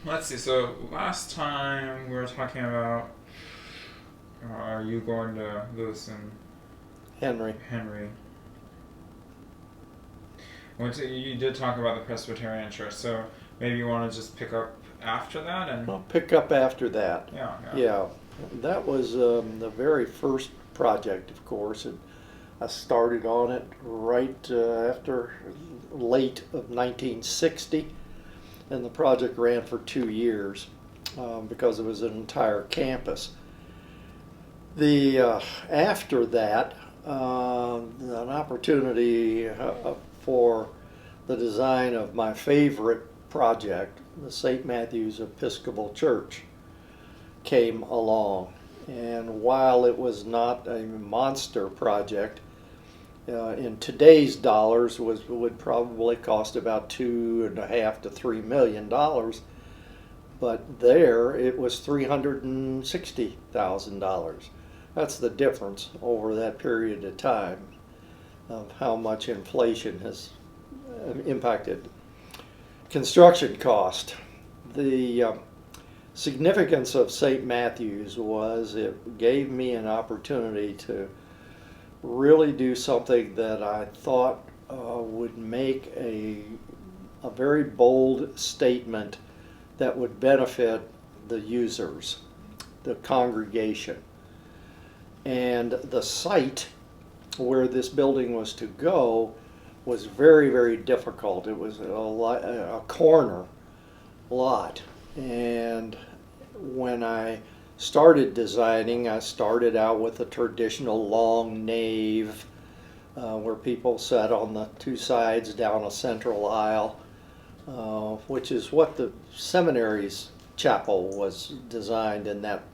let's see. So last time we were talking about are you going to Lewis and Henry. Henry? You did talk about the Presbyterian Church, so maybe you want to just pick up after that and I'll pick up after that. yeah. That was the very first project, of course. And I started on it right after late of 1960, and the project ran for 2 years because it was an entire campus. After that, an opportunity for the design of my favorite project, the St. Matthew's Episcopal Church, came along. And while it was not a monster project, in today's dollars would probably cost about $2.5 to $3 million, but there it was $360,000. That's the difference over that period of time of how much inflation has impacted construction cost. The significance of St. Matthew's was it gave me an opportunity to really do something that I thought would make a very bold statement that would benefit the users, the congregation. And the site where this building was to go was very, very difficult. It was a corner lot. And when I started designing, I started out with a traditional long nave where people sat on the two sides down a central aisle, which is what the seminary's chapel was designed in that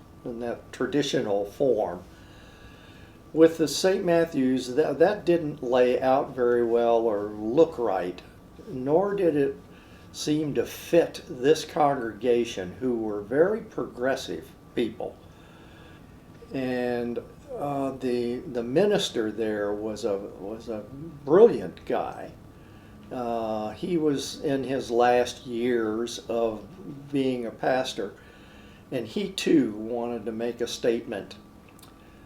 traditional form. With the St. Matthew's, that didn't lay out very well or look right, nor did it seem to fit this congregation, who were very progressive people. And the minister there was a brilliant guy. He was in his last years of being a pastor, and he too wanted to make a statement.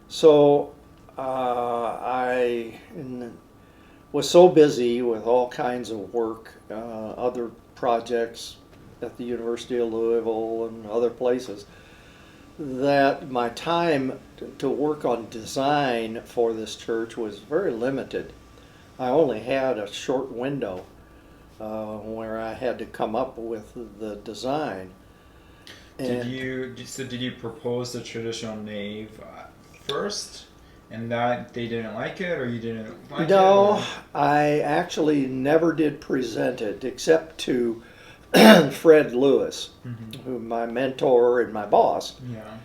So I was so busy with all kinds of work, other projects at the University of Louisville and other places, that my time to work on design for this church was very limited. I only had a short window where I had to come up with the design. Did you propose the traditional nave first, and that they didn't like it, or you didn't like it? No, I actually never did present it except to Fred Lewis, who my mentor and my boss. Yeah.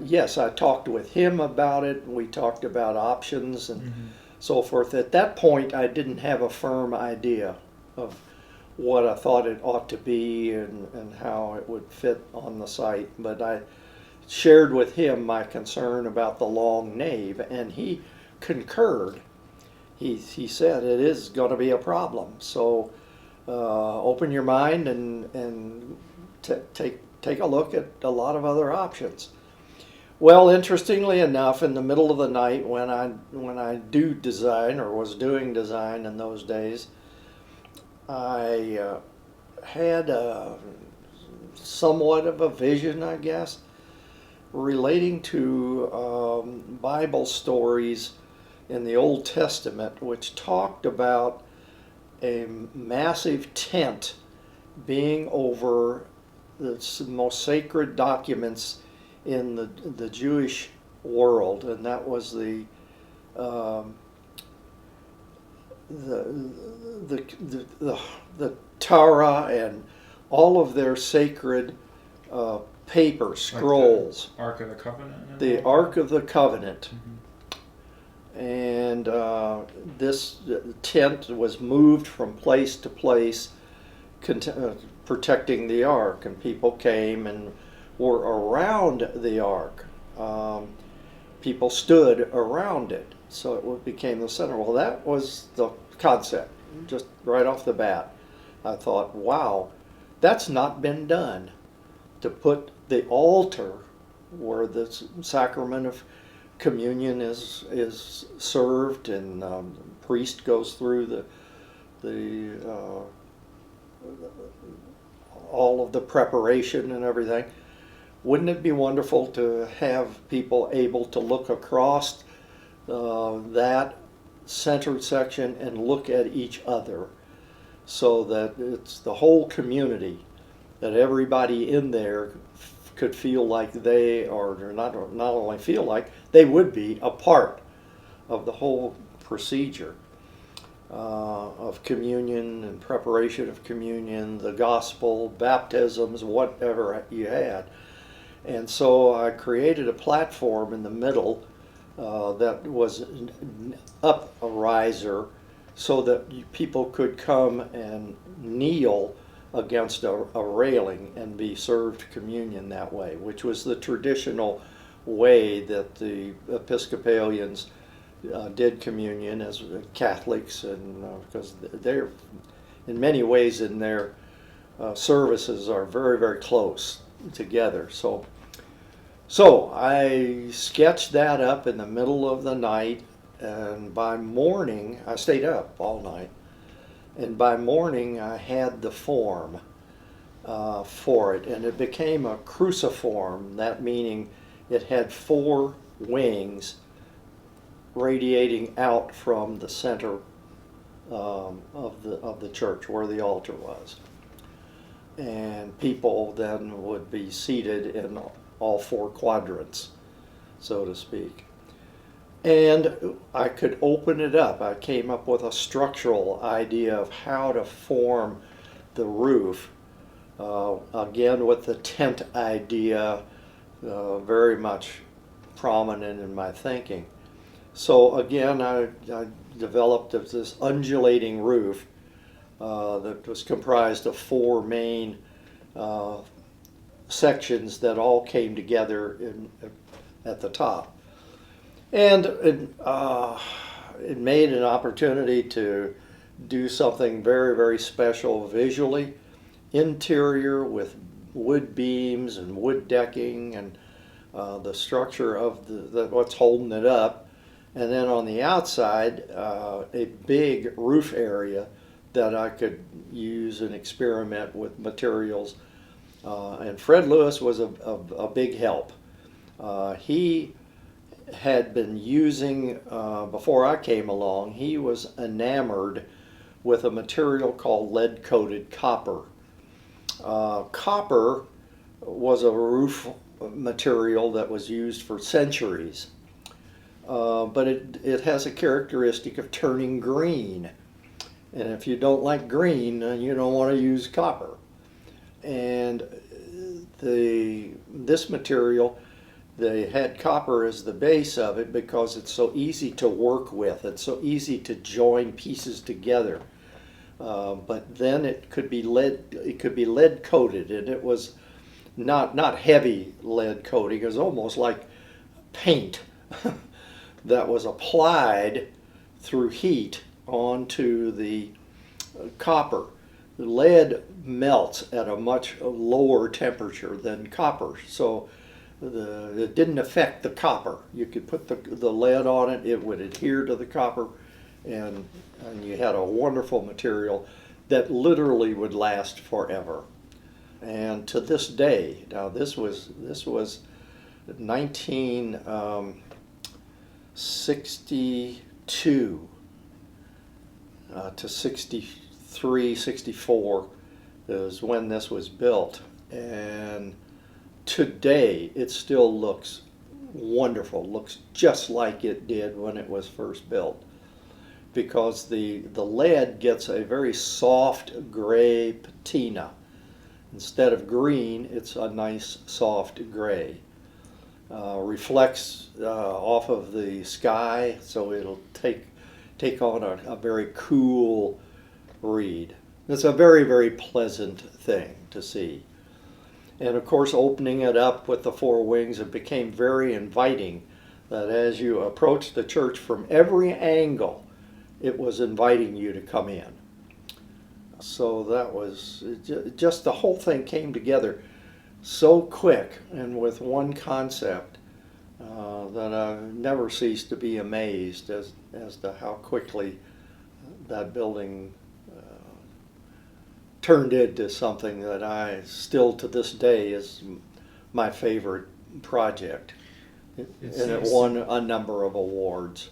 Yes, I talked with him about it. We talked about options and so forth. At that point, I didn't have a firm idea of what I thought it ought to be and how it would fit on the site, but I shared with him my concern about the long nave, and he concurred. He said it is going to be a problem, so open your mind and take a look at a lot of other options. Well, interestingly enough, in the middle of the night when I do design, or was doing design in those days, I had somewhat of a vision, I guess, relating to Bible stories in the Old Testament, which talked about a massive tent being over the most sacred documents in the Jewish world, and that was the Torah and all of their sacred paper scrolls. Like the Ark of the Covenant? The Ark of the Covenant. And this tent was moved from place to place, protecting the Ark, and people came and were around the Ark. People stood around it, so it became the center. Well, that was the concept, just right off the bat. I thought, wow, That's not been done. To put the altar where the sacrament of communion is served, and the priest goes through all of the preparation and everything. Wouldn't it be wonderful to have people able to look across that centered section and look at each other, so that it's the whole community, that everybody in there could feel like they are, or not only feel like, they would be a part of the whole procedure of communion and preparation of communion, the gospel, baptisms, whatever you had. And so I created a platform in the middle that was up a riser, so that people could come and kneel against a railing and be served communion that way, which was the traditional way that the Episcopalians did communion as Catholics, and because they're in many ways in their services are very, very close together. So I sketched that up in the middle of the night, and by morning, I stayed up all night, and by morning I had the form for it, and it became a cruciform, that meaning it had 4 wings radiating out from the center of the church where the altar was. And people then would be seated in all 4 quadrants, so to speak. And I could open it up. I came up with a structural idea of how to form the roof, again with the tent idea very much prominent in my thinking. So again, I developed this undulating roof that was comprised of 4 main sections that all came together at the top. And it made an opportunity to do something very, very special visually. Interior with wood beams and wood decking, and the structure of what's holding it up. And then on the outside, a big roof area that I could use and experiment with materials. And Fred Lewis was a big help. He had been using, before I came along, he was enamored with a material called lead-coated copper. Copper was a roof material that was used for centuries, but it has a characteristic of turning green. And if you don't like green, you don't want to use copper. And this material, they had copper as the base of it because it's so easy to work with. It's so easy to join pieces together. But then it could be lead coated, and it was not heavy lead coating. It was almost like paint that was applied through heat onto the copper. The lead melts at a much lower temperature than copper, so it didn't affect the copper. You could put the lead on it, it would adhere to the copper, and you had a wonderful material that literally would last forever. And to this day, now this was 1962 to 63, 64 is when this was built, and today it still looks wonderful, looks just like it did when it was first built, because the lead gets a very soft gray patina. Instead of green, it's a nice soft gray. Reflects off of the sky, so it'll take on a very cool read. It's a very, very pleasant thing to see. And of course, opening it up with the 4 wings, it became very inviting, that as you approached the church from every angle, it was inviting you to come in. So that was just the whole thing came together so quick and with one concept that I've never ceased to be amazed as to how quickly that building turned into something that I still to this day is my favorite project. And it won a number of awards.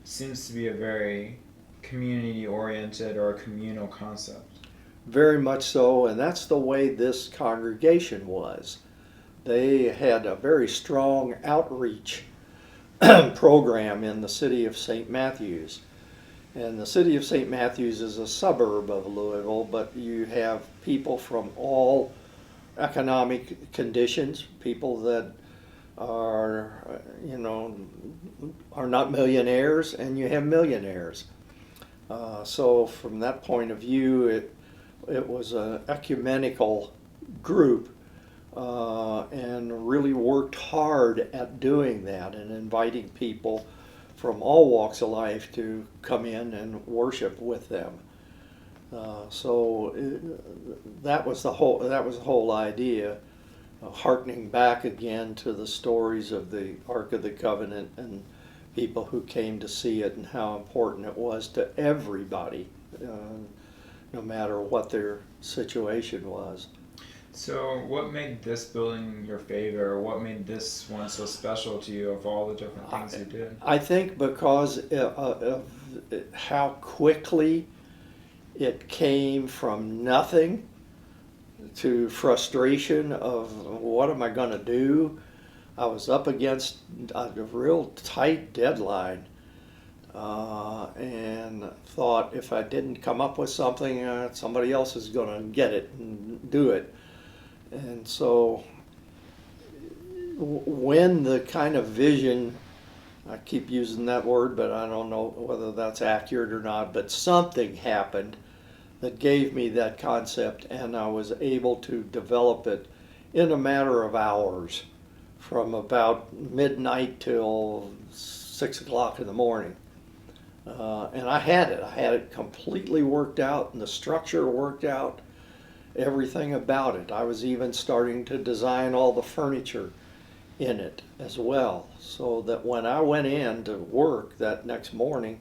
Seems to be a very community-oriented or a communal concept. Very much so, and that's the way this congregation was. They had a very strong outreach program in the city of St. Matthews. And the city of St. Matthews is a suburb of Louisville, but you have people from all economic conditions, people that are, are not millionaires, and you have millionaires. So from that point of view, it was an ecumenical group and really worked hard at doing that and inviting people from all walks of life to come in and worship with them. That was the whole idea, hearkening back again to the stories of the Ark of the Covenant and people who came to see it and how important it was to everybody, no matter what their situation was. So what made this building your favorite, or what made this one so special to you of all the different things you did? I think because of how quickly it came from nothing to frustration of what am I going to do? I was up against a real tight deadline and thought if I didn't come up with something, somebody else is going to get it and do it. And so when the kind of vision, I keep using that word, but I don't know whether that's accurate or not, but something happened that gave me that concept, and I was able to develop it in a matter of hours from about midnight till 6 o'clock in the morning. And I had it completely worked out, and the structure worked out, everything about it. I was even starting to design all the furniture in it as well, so that when I went in to work that next morning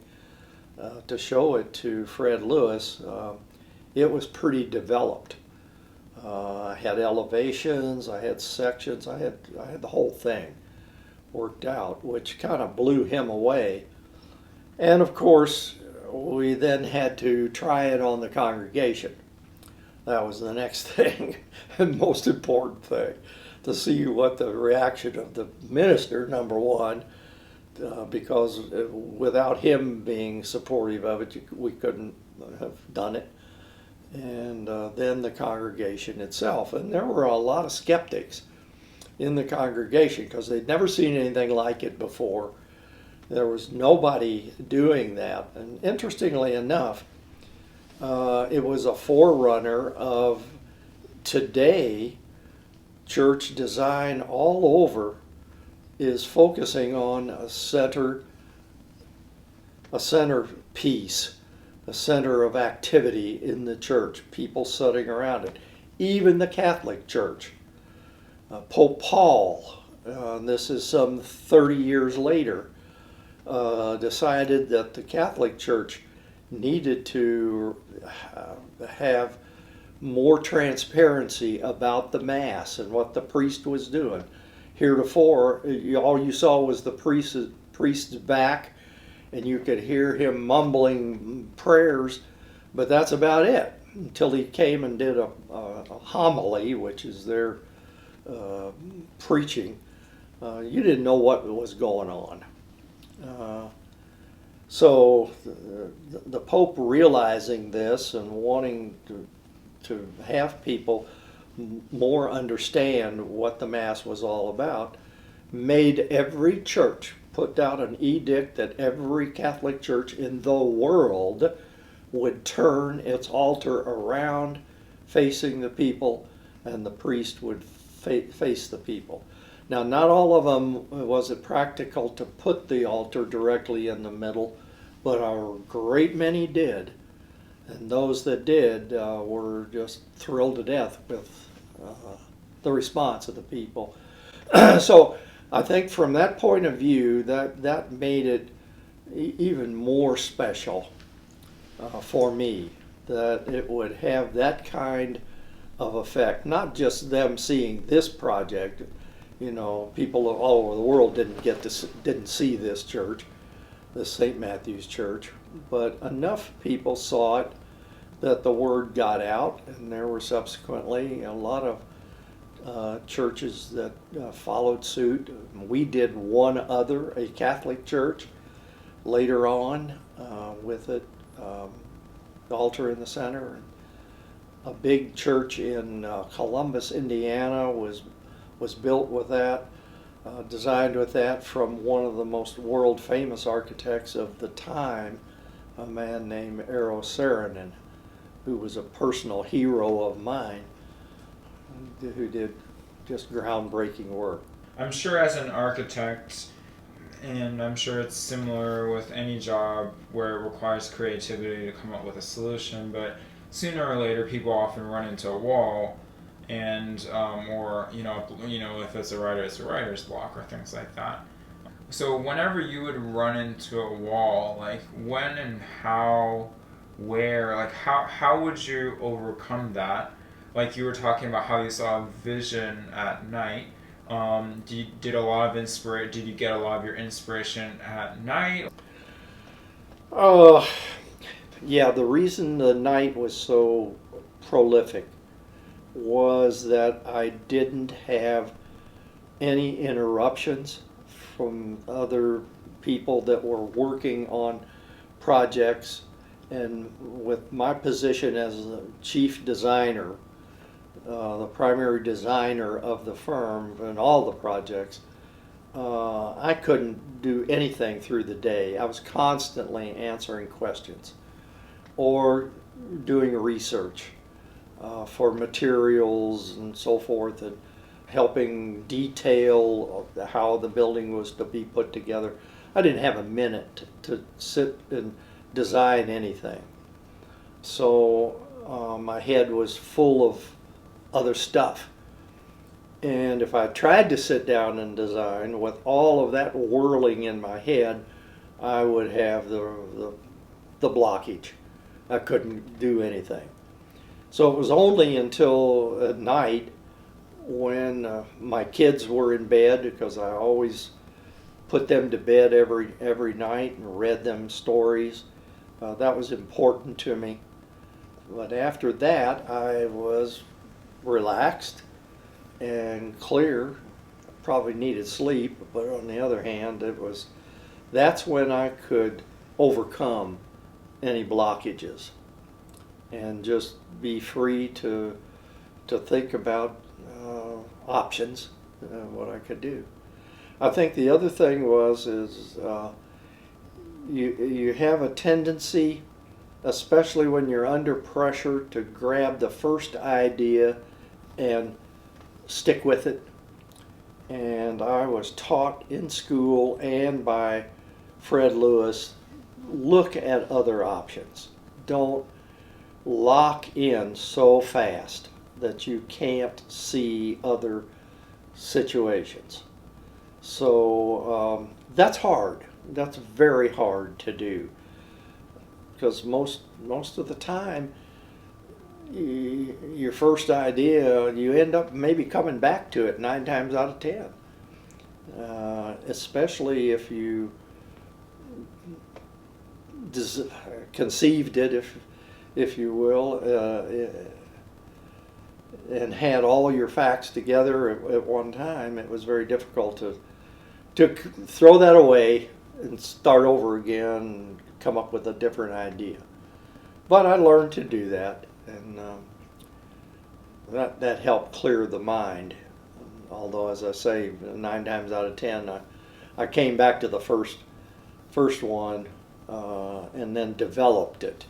to show it to Fred Lewis, it was pretty developed. I had elevations, I had sections, I had the whole thing worked out, which kind of blew him away. And of course, we then had to try it on the congregation. That was the next thing, and most important thing, to see what the reaction of the minister, number one, because without him being supportive of it, we couldn't have done it. And then the congregation itself. And there were a lot of skeptics in the congregation because they'd never seen anything like it before. There was nobody doing that. And interestingly enough, it was a forerunner of today. Church design all over is focusing on a centerpiece, a center of activity in the church, people sitting around it. Even the Catholic Church. Pope Paul, this is some 30 years later, decided that the Catholic Church needed to have more transparency about the Mass and what the priest was doing. Heretofore, all you saw was the priest's back, and you could hear him mumbling prayers, but that's about it, until he came and did a homily, which is their preaching. You didn't know what was going on. So the Pope, realizing this and wanting to have people more understand what the Mass was all about, made every church put out an edict that every Catholic church in the world would turn its altar around facing the people, and the priest would face the people. Now, not all of them was it practical to put the altar directly in the middle, but a great many did. And those that did were just thrilled to death with the response of the people. So I think from that point of view, that made it even more special for me, that it would have that kind of effect. Not just them seeing this project, you know, people all over the world didn't see this church, the St. Matthew's Church, but enough people saw it that the word got out, and there were subsequently a lot of churches that followed suit. We did one other, a Catholic church, later on with it, the altar in the center. A big church in Columbus, Indiana was built with that, designed with that from one of the most world famous architects of the time, a man named Eero Saarinen, who was a personal hero of mine, who did just groundbreaking work. I'm sure as an architect, and I'm sure it's similar with any job where it requires creativity to come up with a solution, but sooner or later people often run into a wall, and or if it's a writer's block or things like that. So whenever you would run into a wall, like when and how, where, like how would you overcome that? Like you were talking about how you saw a vision at night. Did you get a lot of your inspiration at night? Yeah, the reason the night was so prolific was that I didn't have any interruptions from other people that were working on projects, and with my position as the chief designer, the primary designer of the firm and all the projects, I couldn't do anything through the day. I was constantly answering questions or doing research for materials and so forth, and helping detail how the building was to be put together. I didn't have a minute to sit and design anything. So my head was full of other stuff. And if I tried to sit down and design with all of that whirling in my head, I would have the blockage. I couldn't do anything. So it was only until at night when my kids were in bed, because I always put them to bed every night and read them stories. That was important to me. But after that, I was relaxed and clear. Probably needed sleep, but on the other hand, that's when I could overcome any blockages and just be free to think about options, what I could do. I think the other thing is you have a tendency, especially when you're under pressure, to grab the first idea and stick with it. And I was taught in school and by Fred Lewis, look at other options. Don't lock in so fast that you can't see other situations. So that's hard. That's very hard to do, because most of the time, your first idea, you end up maybe coming back to it 9 times out of 10. Especially if you conceived it, if you will, and had all your facts together at one time. It was very difficult to throw that away and start over again and come up with a different idea. But I learned to do that, and that helped clear the mind. Although, as I say, 9 times out of 10, I came back to the first one and then developed it,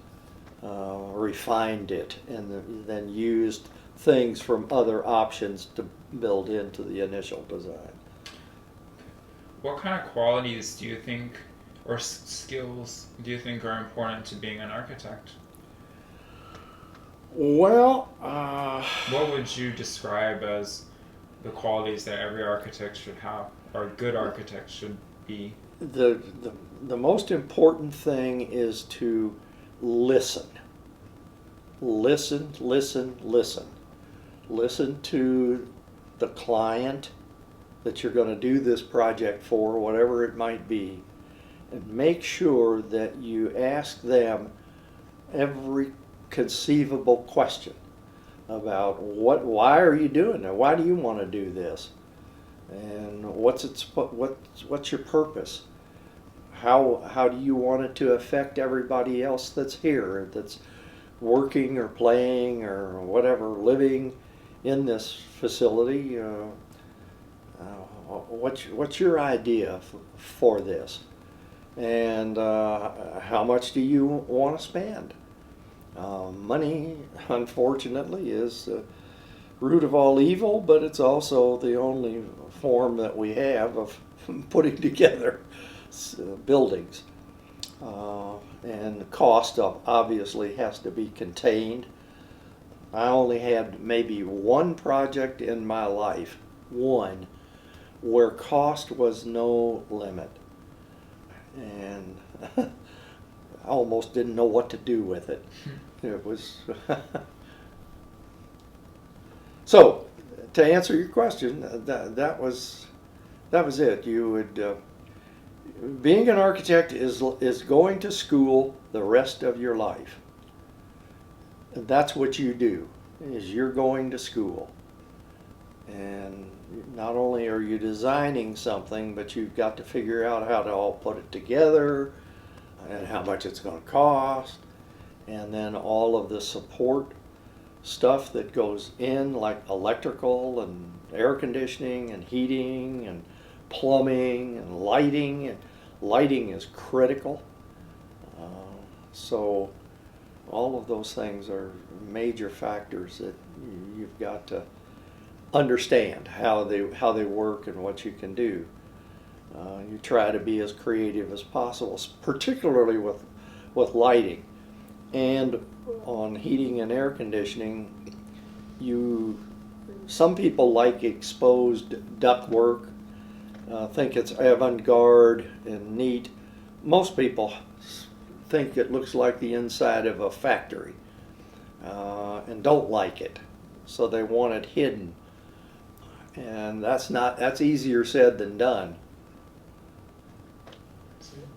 refined it, and then used things from other options to build into the initial design. What kind of qualities do you think, or skills do you think, are important to being an architect? Well, What would you describe as the qualities that every architect should have, or a good architect should be? the most important thing is to listen. Listen, listen, listen. Listen to the client that you're going to do this project for, whatever it might be, and make sure that you ask them every conceivable question about why are you doing it? Why do you want to do this? And what's your purpose? How do you want it to affect everybody else that's here, that's working or playing or whatever, living in this facility? What's your idea for this? And how much do you want to spend? Money, unfortunately, is the root of all evil, but it's also the only form that we have of putting together buildings. And the cost obviously has to be contained. I only had maybe one project in my life, one, where cost was no limit. And I almost didn't know what to do with it. It was so. To answer your question, that was it. You would being an architect is going to school the rest of your life. And that's what you do. Is you're going to school, and not only are you designing something, but you've got to figure out how to all put it together, and how much it's going to cost, and then all of the support stuff that goes in, like electrical and air conditioning and heating and plumbing and lighting. And lighting is critical. So all of those things are major factors that you've got to understand how they work and what you can do. You try to be as creative as possible, particularly with lighting. And on heating and air conditioning, some people like exposed ductwork, think it's avant-garde and neat. Most people think it looks like the inside of a factory and don't like it, so they want it hidden. And that's easier said than done.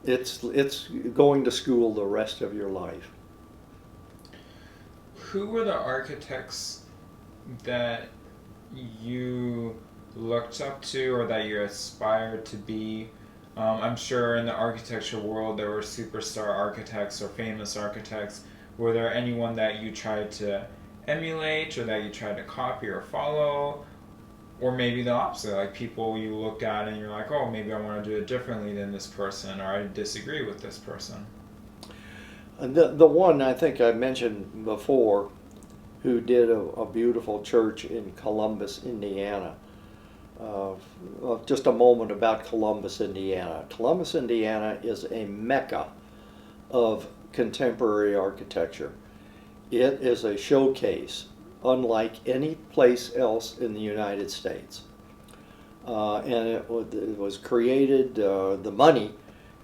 It's going to school the rest of your life. Who were the architects that you looked up to or that you aspired to be? I'm sure in the architecture world there were superstar architects or famous architects. Were there anyone that you tried to emulate or that you tried to copy or follow? Or maybe the opposite, like people you look at and you're like, oh, maybe I want to do it differently than this person, or I disagree with this person. The one I think I mentioned before, who did a beautiful church in Columbus, Indiana. Just a moment about Columbus, Indiana. Columbus, Indiana is a mecca of contemporary architecture. It is a showcase unlike any place else in the United States. And it was created, the money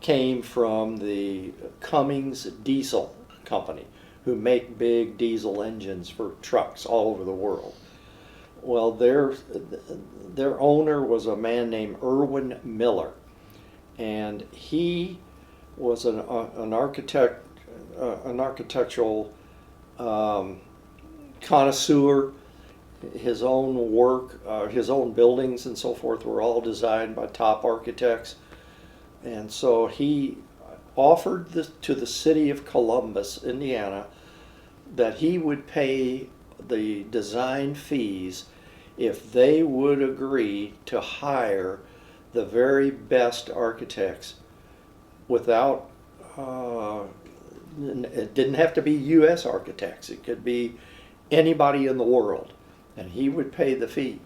came from the Cummins Diesel Company, who make big diesel engines for trucks all over the world. Well, their owner was a man named Irwin Miller, and he was an architect, an architectural connoisseur. His own work, his own buildings and so forth were all designed by top architects. And so he offered to the city of Columbus, Indiana, that he would pay the design fees if they would agree to hire the very best architects without, it didn't have to be U.S. architects, it could be anybody in the world, and he would pay the fee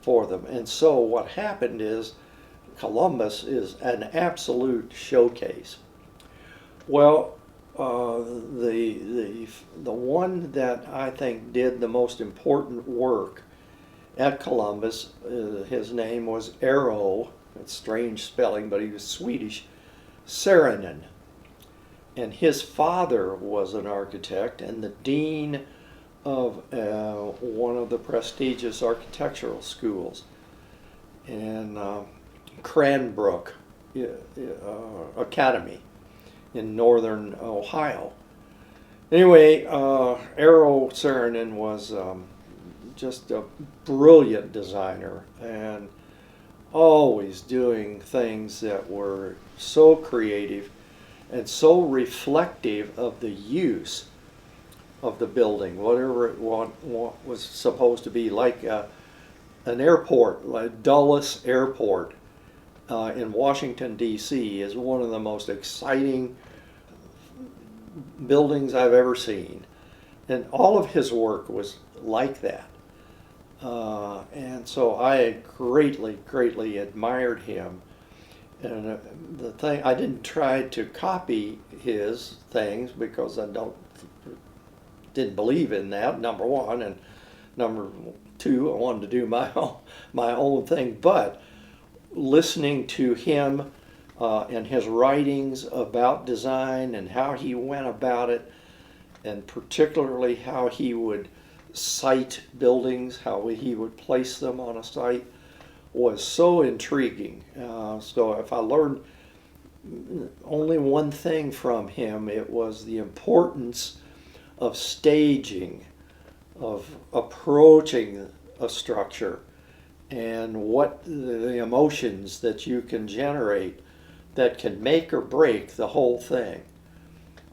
for them. And so what happened is Columbus is an absolute showcase. Well, the one that I think did the most important work at Columbus, his name was Eero, it's strange spelling, but he was Swedish, Saarinen. And his father was an architect and the dean of one of the prestigious architectural schools in Cranbrook Academy in northern Ohio. Anyway, Eero Saarinen was just a brilliant designer and always doing things that were so creative and so reflective of the use of the building, whatever it was supposed to be, like an airport, like Dulles Airport in Washington, D.C. is one of the most exciting buildings I've ever seen. And all of his work was like that. And so I greatly, greatly admired him. And the thing, I didn't try to copy his things because I didn't believe in that, number one, and number two, I wanted to do my own thing. But listening to him and his writings about design and how he went about it, and particularly how he would site buildings, how he would place them on a site, was so intriguing. So if I learned only one thing from him, it was the importance of staging, of approaching a structure, and what the emotions that you can generate that can make or break the whole thing.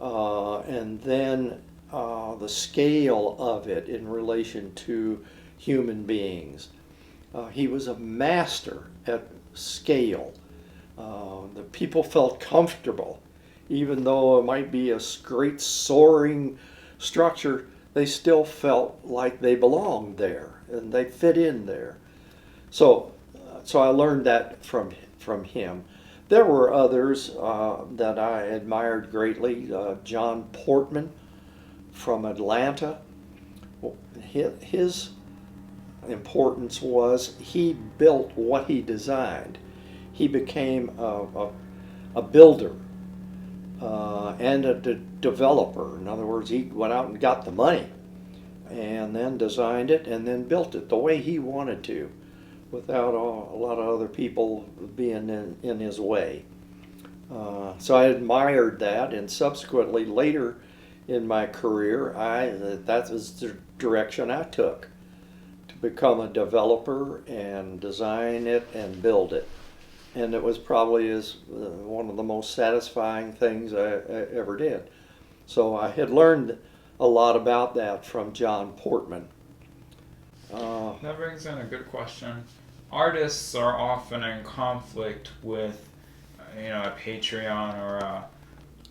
And then the scale of it in relation to human beings. He was a master at scale. The people felt comfortable. Even though it might be a great soaring structure, they still felt like they belonged there and they fit in there. So I learned that from him. There were others that I admired greatly. John Portman from Atlanta. His importance was he built what he designed. He became a builder and a developer. In other words, he went out and got the money and then designed it and then built it the way he wanted to, without a lot of other people being in his way. So I admired that, and subsequently later in my career, that was the direction I took, to become a developer and design it and build it. And it was probably one of the most satisfying things I ever did. So I had learned a lot about that from John Portman. That brings in a good question. Artists are often in conflict with, a Patreon or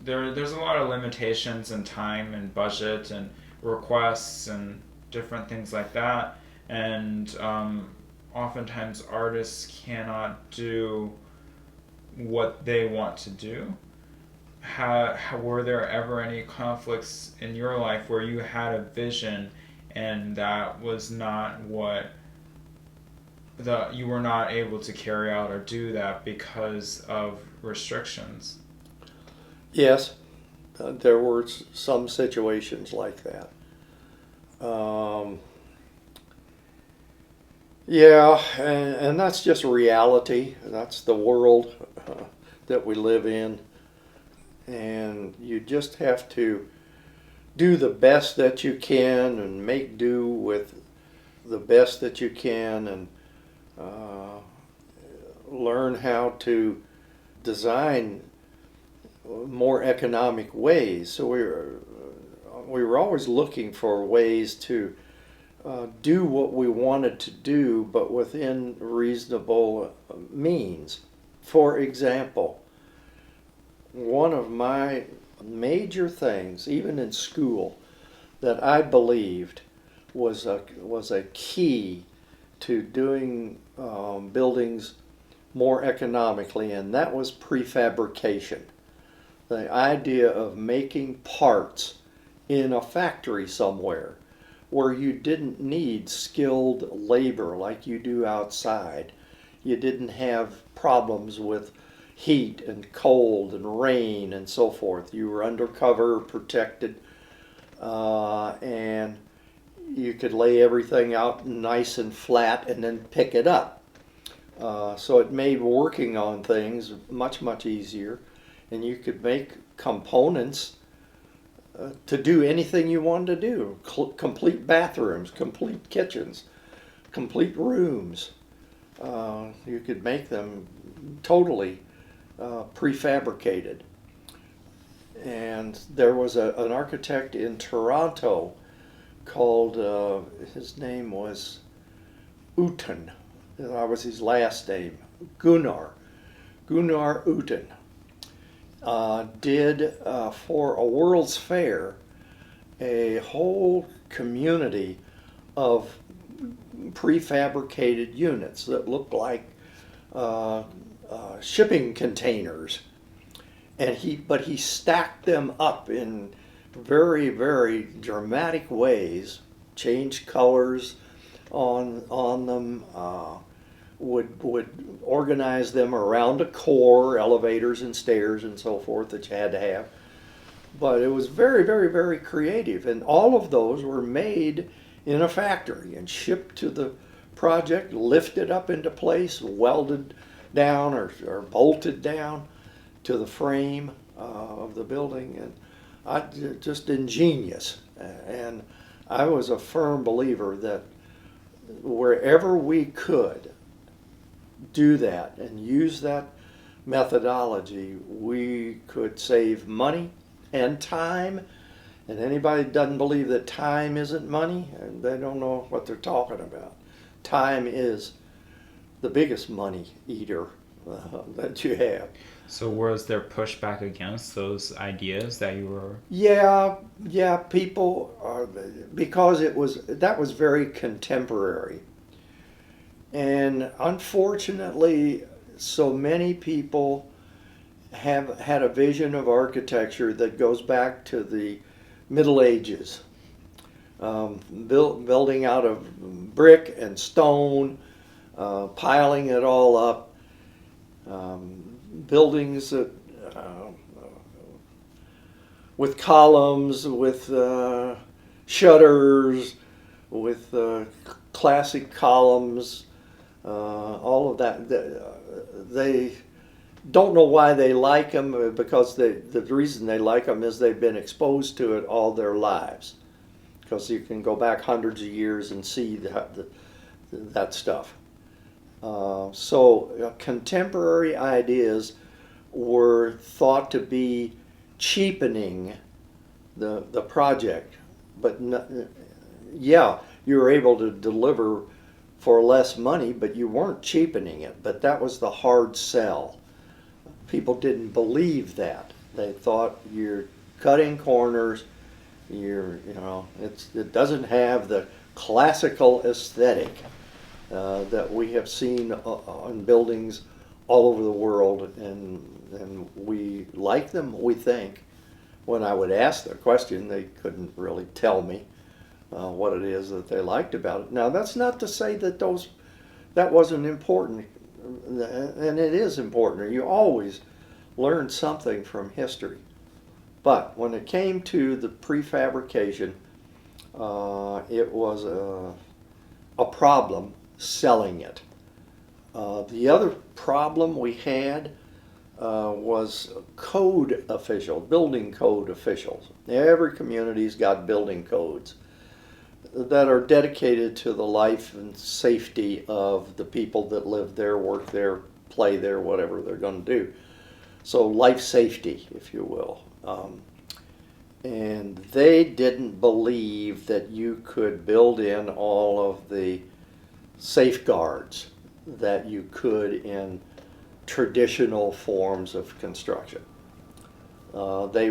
there's a lot of limitations in time and budget and requests and different things like that. And oftentimes artists cannot do what they want to do. Were there ever any conflicts in your life where you had a vision and that was not what you were not able to carry out or do that because of restrictions? Yes, there were some situations like that. Yeah, and that's just reality. That's the world that we live in. And you just have to do the best that you can and make do with the best that you can, and learn how to design more economic ways. So we were always looking for ways to do what we wanted to do, but within reasonable means. For example, one of my major things, even in school, that I believed was a key to doing buildings more economically, and that was prefabrication. The idea of making parts in a factory somewhere where you didn't need skilled labor like you do outside. You didn't have problems with heat and cold and rain and so forth. You were undercover, protected, and you could lay everything out nice and flat and then pick it up. So it made working on things much, much easier, and you could make components to do anything you wanted to do. Complete bathrooms, complete kitchens, complete rooms. You could make them totally prefabricated. And there was an architect in Toronto called, his name was Uten. That was his last name, Gunnar Uten. Did for a World's Fair a whole community of prefabricated units that looked like shipping containers, and he stacked them up in very, very dramatic ways, changed colors on them, would organize them around a core, elevators and stairs and so forth that you had to have. But it was very, very, very creative, and all of those were made in a factory and shipped to the project, lifted up into place, welded down or bolted down to the frame of the building, and just ingenious. And I was a firm believer that wherever we could do that and use that methodology, we could save money and time. And anybody that doesn't believe that time isn't money, and they don't know what they're talking about. Time is the biggest money eater that you have. So was there pushback against those ideas that you were? Yeah, people, because that was very contemporary. And unfortunately, so many people have had a vision of architecture that goes back to the Middle Ages. Building out of brick and stone, piling it all up, buildings that, with columns, with shutters, with classic columns, all of that. They don't know why they like them, because the reason they like them is they've been exposed to it all their lives. Because you can go back hundreds of years and see that stuff. So contemporary ideas were thought to be cheapening the project, but yeah, you were able to deliver for less money, but you weren't cheapening it. But that was the hard sell. People didn't believe that. They thought you're cutting corners. It doesn't have the classical aesthetic that we have seen on buildings all over the world, and we like them, we think. When I would ask the question, they couldn't really tell me what it is that they liked about it. Now, that's not to say that that wasn't important, and it is important. You always learn something from history. But when it came to the prefabrication, it was a problem selling it. The other problem we had was building code officials. Every community's got building codes that are dedicated to the life and safety of the people that live there, work there, play there, whatever they're going to do. So life safety, if you will. And they didn't believe that you could build in all of the safeguards that you could in traditional forms of construction. They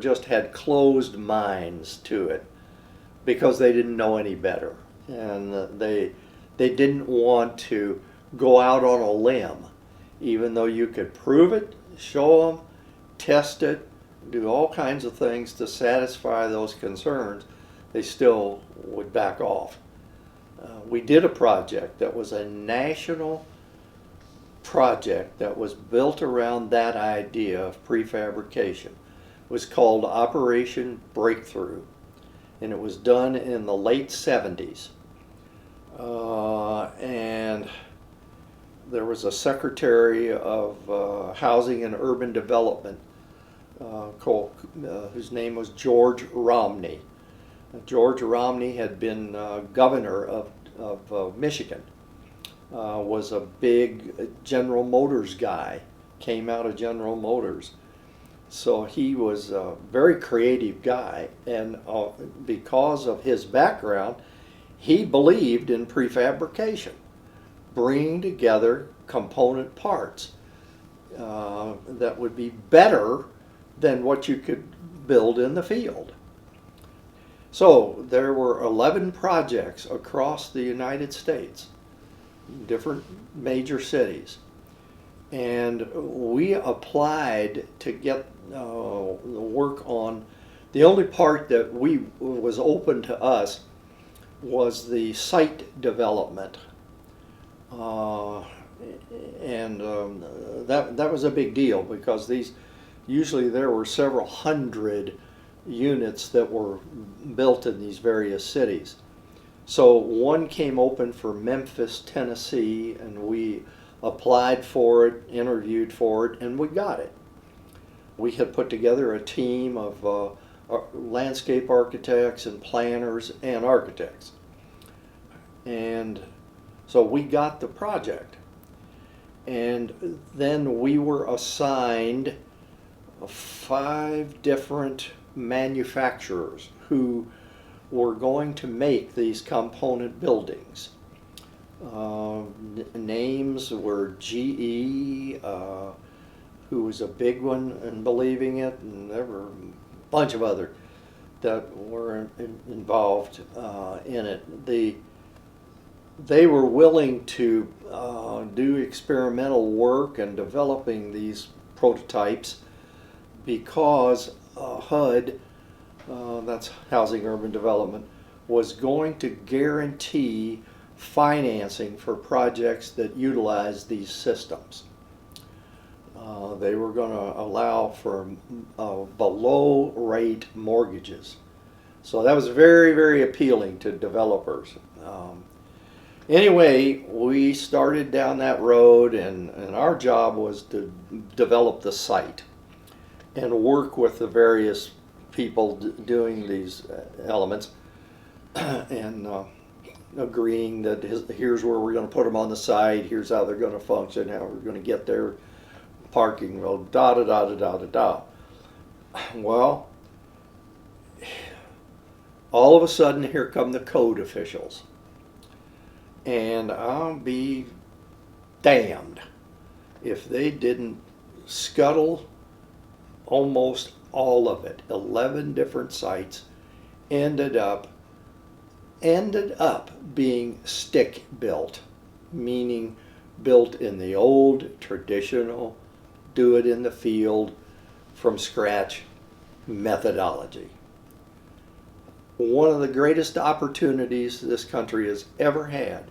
just had closed minds to it because they didn't know any better, and they didn't want to go out on a limb, even though you could prove it, show them, test it, do all kinds of things to satisfy those concerns, they still would back off. We did a project that was a national project that was built around that idea of prefabrication. It was called Operation Breakthrough, and it was done in the late 70s. And there was a Secretary of Housing and Urban Development whose name was George Romney. George Romney had been governor of Michigan, was a big General Motors guy, came out of General Motors. So he was a very creative guy, and because of his background, he believed in prefabrication, bringing together component parts that would be better than what you could build in the field. So there were 11 projects across the United States, different major cities, and we applied to get the work on. The only part that was open to us was the site development, and that was a big deal, because usually there were several hundred units that were built in these various cities. So one came open for Memphis, Tennessee, and we applied for it, interviewed for it, and we got it. We had put together a team of landscape architects and planners and architects. And so we got the project. And then we were assigned 5 different manufacturers who were going to make these component buildings. Names were GE, who was a big one in believing it, and there were a bunch of others that were involved in it. They were willing to do experimental work and developing these prototypes because HUD, that's Housing Urban Development, was going to guarantee financing for projects that utilize these systems. They were going to allow for below rate mortgages. So that was very, very appealing to developers. Anyway, we started down that road, and our job was to develop the site and work with the various people doing these elements and agreeing that here's where we're going to put them on the site, here's how they're going to function, how we're going to get there, parking, well, da da da da da da da. Well, all of a sudden here come the code officials, and I'll be damned if they didn't scuttle almost all of it. 11 different sites ended up being stick built, meaning built in the old traditional do it in the field from scratch methodology. One of the greatest opportunities this country has ever had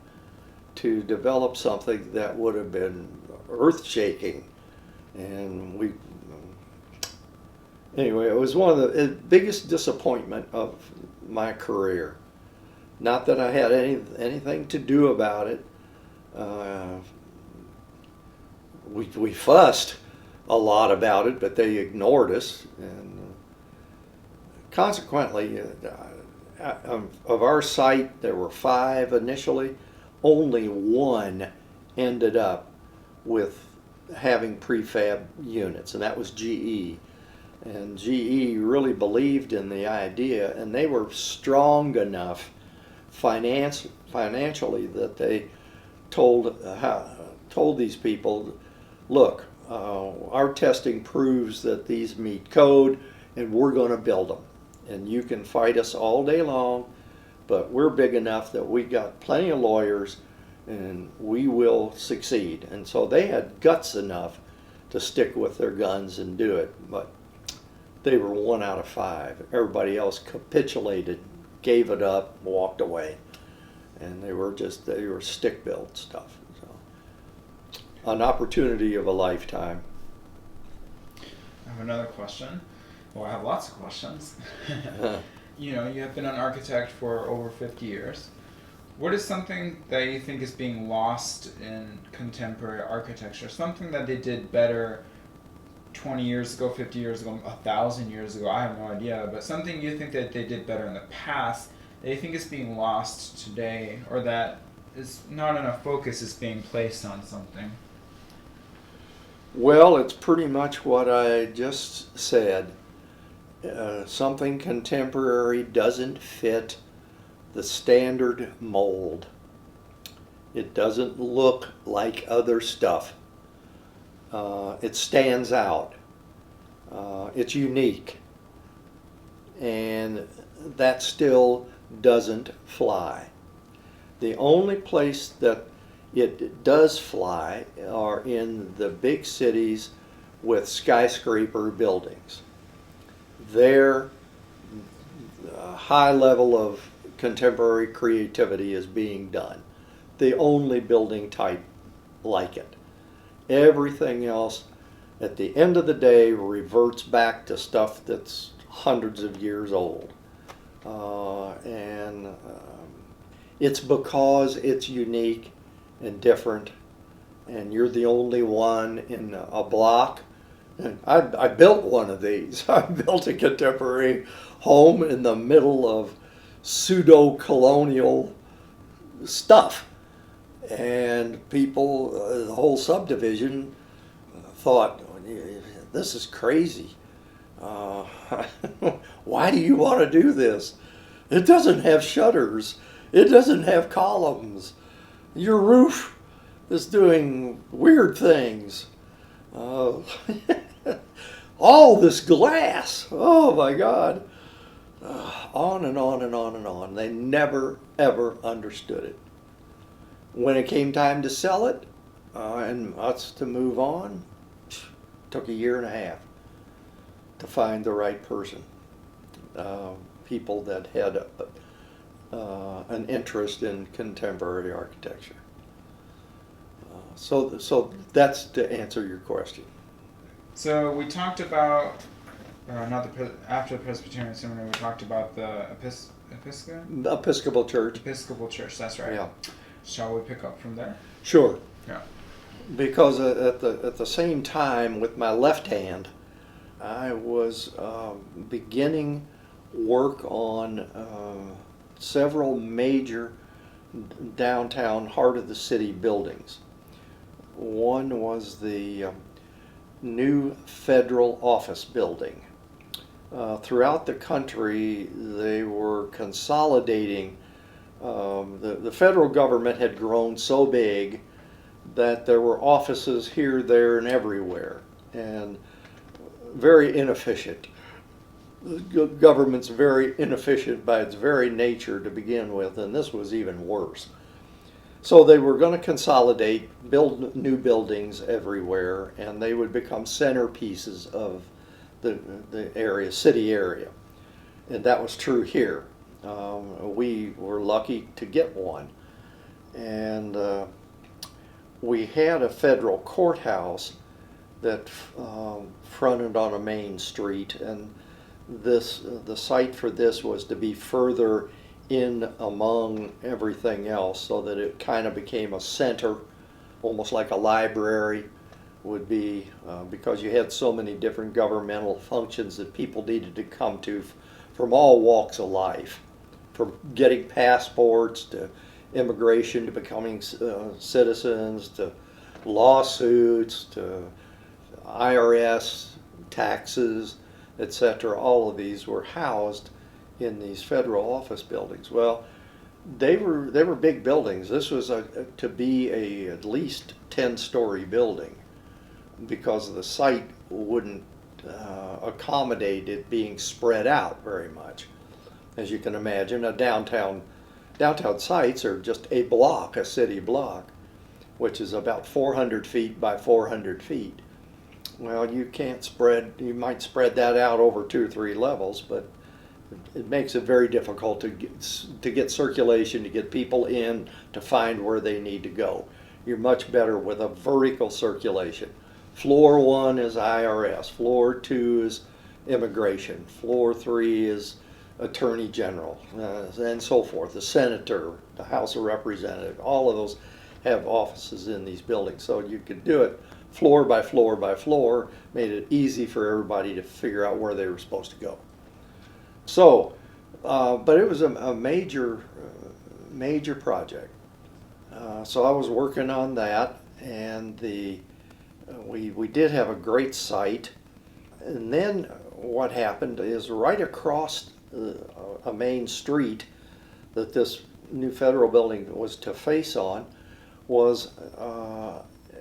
to develop something that would have been earth-shaking. And anyway, it was one of the biggest disappointment of my career. Not that I had anything to do about it. We fussed a lot about it, but they ignored us, and consequently, of our site, there were 5 initially. Only 1 ended up with having prefab units, and that was GE. And GE really believed in the idea, and they were strong enough financially that they told these people, look, our testing proves that these meet code, and we're going to build them. And you can fight us all day long, but we're big enough that we got plenty of lawyers, and we will succeed. And so they had guts enough to stick with their guns and do it. But they were 1 out of 5. Everybody else capitulated, gave it up, walked away. And they were stick-built stuff. So, an opportunity of a lifetime. I have another question. Well, I have lots of questions. You know, you have been an architect for over 50 years. What is something that you think is being lost in contemporary architecture? Something that they did better 20 years ago, 50 years ago, 1,000 years ago, I have no idea, but something you think that they did better in the past that you think is being lost today, or that is not enough focus is being placed on something? Well, it's pretty much what I just said. Something contemporary doesn't fit the standard mold. It doesn't look like other stuff. It stands out. It's unique. And that still doesn't fly. The only place that it does fly are in the big cities with skyscraper buildings. Their high level of contemporary creativity is being done. The only building type like it. Everything else, at the end of the day, reverts back to stuff that's hundreds of years old. And it's because it's unique and different, and you're the only one in a block. And I built one of these. I built a contemporary home in the middle of pseudo-colonial stuff. And people, the whole subdivision thought, this is crazy. Why do you want to do this? It doesn't have shutters. It doesn't have columns. Your roof is doing weird things. All this glass. Oh my God. On and on and on and on. They never ever understood it. When it came time to sell it and us to move on, took 1.5 years to find the right person. People that had an interest in contemporary architecture. So that's to answer your question. So we talked about, after the Presbyterian Seminary, we talked about the Episcopal Church. Episcopal Church, that's right. Yeah. Shall we pick up from there? Sure. Yeah. Because at the same time, with my left hand, I was beginning work on several major downtown heart of the city buildings. One was the new federal office building. Throughout the country, they were consolidating. The federal government had grown so big that there were offices here, there, and everywhere, and very inefficient. The government's very inefficient by its very nature to begin with, and this was even worse. So they were going to consolidate, build new buildings everywhere, and they would become centerpieces of the area, city area. And that was true here. We were lucky to get one. And we had a federal courthouse that fronted on a main street, and the site for this was to be further in among everything else, so that it kind of became a center, almost like a library would be, because you had so many different governmental functions that people needed to come to from all walks of life, from getting passports to immigration to becoming citizens to lawsuits to IRS, taxes, etc. All of these were housed in these federal office buildings. Well, they were big buildings. This was to be at least 10-story building, because the site wouldn't accommodate it being spread out very much. As you can imagine, downtown sites are just a block, a city block, which is about 400 feet by 400 feet. Well, you might spread that out over 2 or 3 levels, but it makes it very difficult to get circulation, to get people in, to find where they need to go. You're much better with a vertical circulation. Floor 1 is IRS, floor 2 is immigration, floor 3 is attorney general, and so forth. The senator, the House of Representatives, all of those have offices in these buildings. So you could do it floor by floor by floor, made it easy for everybody to figure out where they were supposed to go. So, but it was a major project. So I was working on that, and we did have a great site. And then what happened is right across a main street that this new federal building was to face on was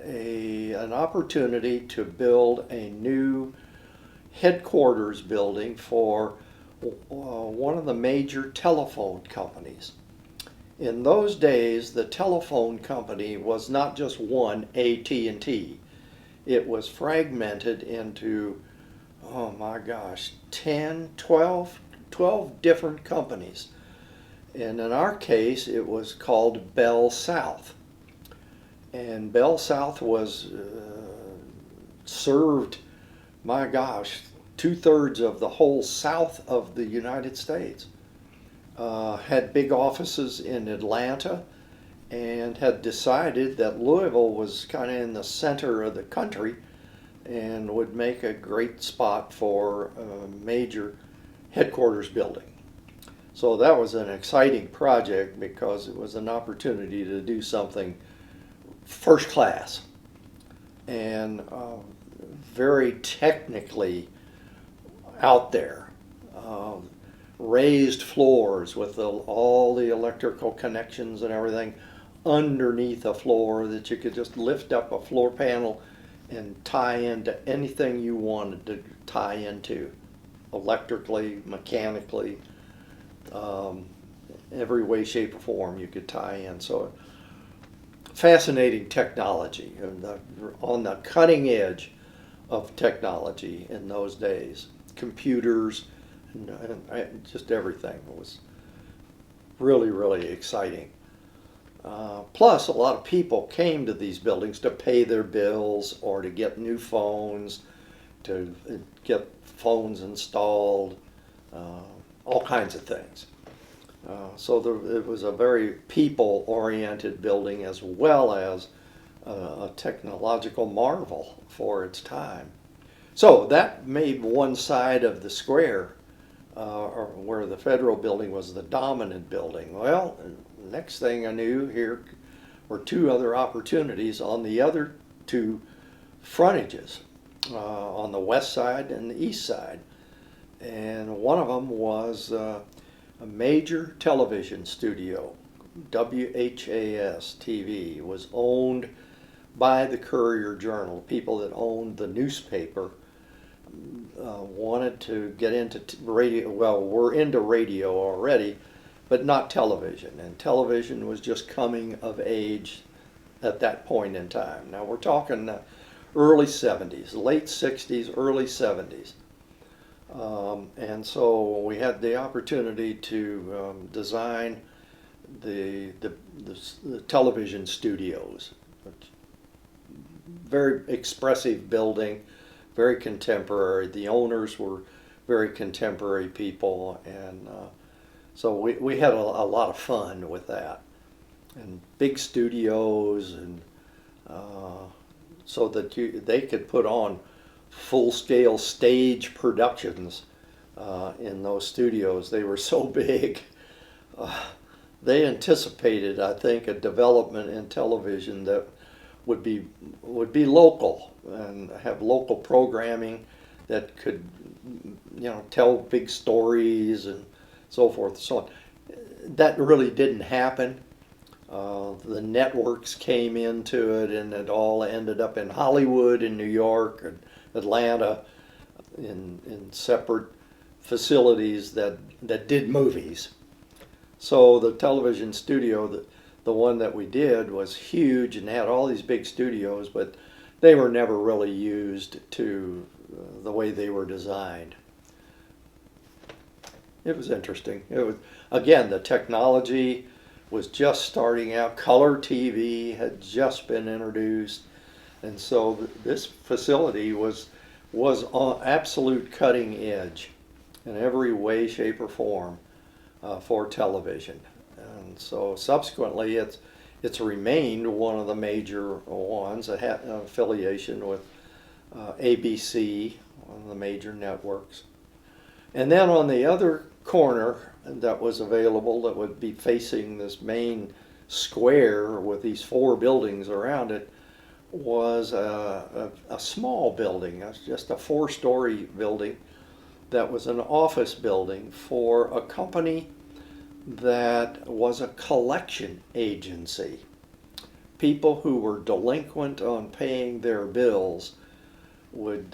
an opportunity to build a new headquarters building for one of the major telephone companies. In those days, the telephone company was not just one, AT&T. It was fragmented into, oh my gosh, 10, 12 different companies. And in our case, it was called Bell South. And Bell South was served, my gosh, 2/3 of the whole south of the United States. Had big offices in Atlanta, and had decided that Louisville was kind of in the center of the country and would make a great spot for a major headquarters building. So that was an exciting project because it was an opportunity to do something first class and very technically out there. Raised floors with all the electrical connections and everything underneath a floor that you could just lift up a floor panel and tie into anything you wanted to tie into, electrically, mechanically, every way, shape, or form you could tie in. So fascinating technology, on the cutting edge of technology in those days. Computers, and just everything. It was really, really exciting. Plus, a lot of people came to these buildings to pay their bills or to get new phones, to get phones installed, all kinds of things. So it was a very people-oriented building as well as a technological marvel for its time. So that made one side of the square, or where the federal building was the dominant building. Well, next thing I knew, here were 2 other opportunities on the other 2 frontages, on the west side and the east side. And one of them was a major television studio, WHAS TV. It was owned by the Courier Journal. People that owned the newspaper wanted to get into radio. Well, we're into radio already, but not television. And television was just coming of age at that point in time. Now we're talking early 70s, late 60s, early 70s. And so we had the opportunity to design the television studios. Very expressive building, very contemporary. The owners were very contemporary people, and so we had a lot of fun with that. And big studios, and so that they could put on full-scale stage productions in those studios. They were so big. They anticipated, I think, a development in television that would be local and have local programming that could, tell big stories and so forth and so on. That really didn't happen. The networks came into it, and it all ended up in Hollywood, in New York, and Atlanta, in separate facilities that did movies. So the television studio, the one that we did, was huge and had all these big studios, but they were never really used to the way they were designed. It was interesting. It was, again, the technology was just starting out. Color TV had just been introduced, and so this facility was on absolute cutting edge in every way, shape, or form for television. And so subsequently, it's remained one of the major ones. It had an affiliation with ABC, one of the major networks. And then on the other corner that was available, that would be facing this main square with these 4 buildings around it, was a small building. It was just a 4-story building that was an office building for a company that was a collection agency. People who were delinquent on paying their bills would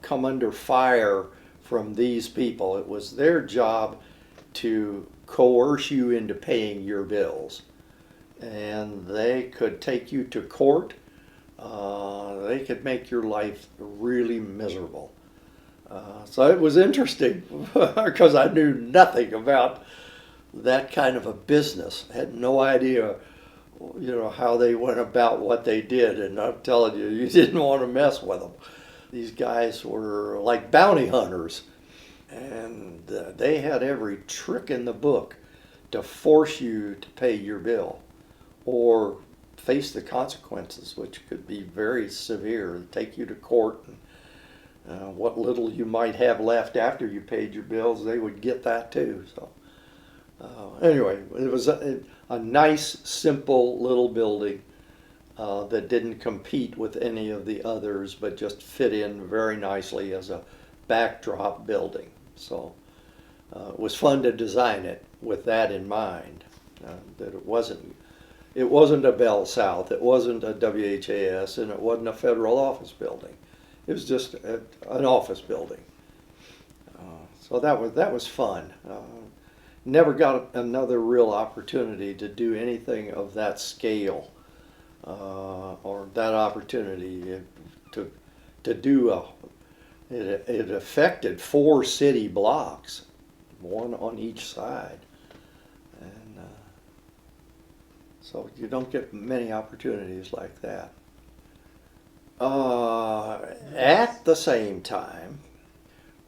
come under fire from these people. It was their job to coerce you into paying your bills. And they could take you to court. They could make your life really miserable. So it was interesting because I knew nothing about that kind of a business. I had no idea, how they went about what they did. And I'm telling you, you didn't want to mess with them. These guys were like bounty hunters, and they had every trick in the book to force you to pay your bill or face the consequences, which could be very severe, take you to court. And what little you might have left after you paid your bills, they would get that too. So anyway, it was a nice, simple little building that didn't compete with any of the others, but just fit in very nicely as a backdrop building. So it was fun to design it with that in mind, that it wasn't a Bell South, it wasn't a WHAS, and it wasn't a federal office building. It was just an office building. So that was fun. Never got another real opportunity to do anything of that scale, or that opportunity to do it affected 4 city blocks, one on each side. And so you don't get many opportunities like that. At the same time,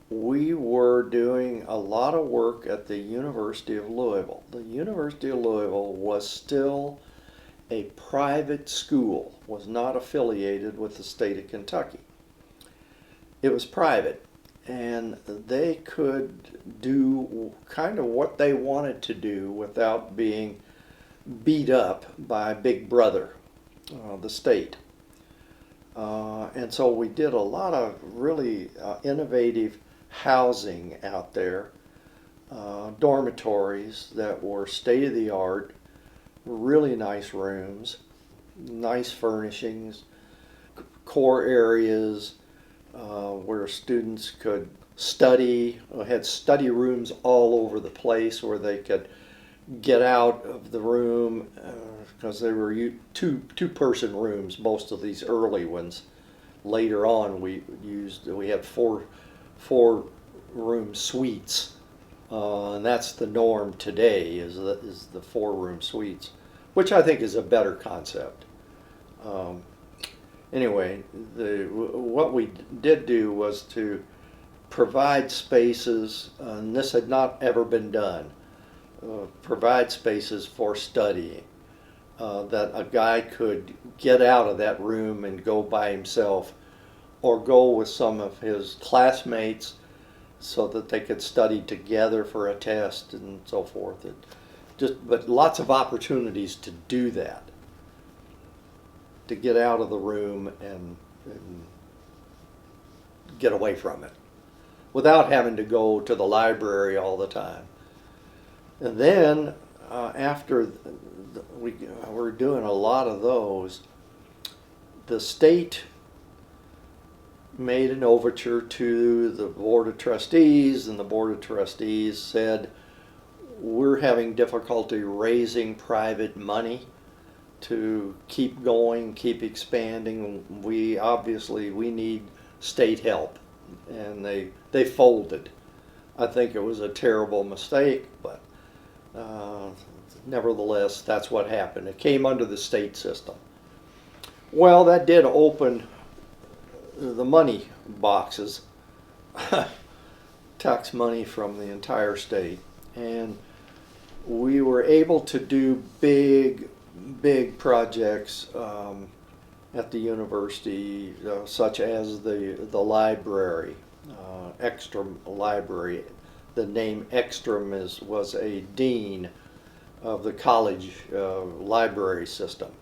we were doing a lot of work at the University of Louisville. The University of Louisville was still a private school, was not affiliated with the state of Kentucky. It was private, and they could do kind of what they wanted to do without being beat up by Big Brother, the state. And so we did a lot of really innovative housing out there, dormitories that were state-of-the-art, really nice rooms, nice furnishings, core areas where students could study. We had study rooms all over the place where they could get out of the room because they were two-person rooms, most of these early ones. Later on, we had four-room suites, and that's the norm today. Is the 4-room suites, which I think is a better concept. Anyway, what we did do was to provide spaces, and this had not ever been done. Provide spaces for studying, that a guy could get out of that room and go by himself, or go with some of his classmates so that they could study together for a test and so forth. But lots of opportunities to do that, to get out of the room and get away from it without having to go to the library all the time. And then after we were doing a lot of those, the state made an overture to the Board of Trustees, and the Board of Trustees said, we're having difficulty raising private money to keep going, keep expanding. We need state help, and they folded. I think it was a terrible mistake, but nevertheless, that's what happened. It came under the state system. Well, that did open the money boxes, tax money from the entire state, and we were able to do big projects at the university, such as the library, Ekstrom Library. The name Ekstrom was a dean of the college library system.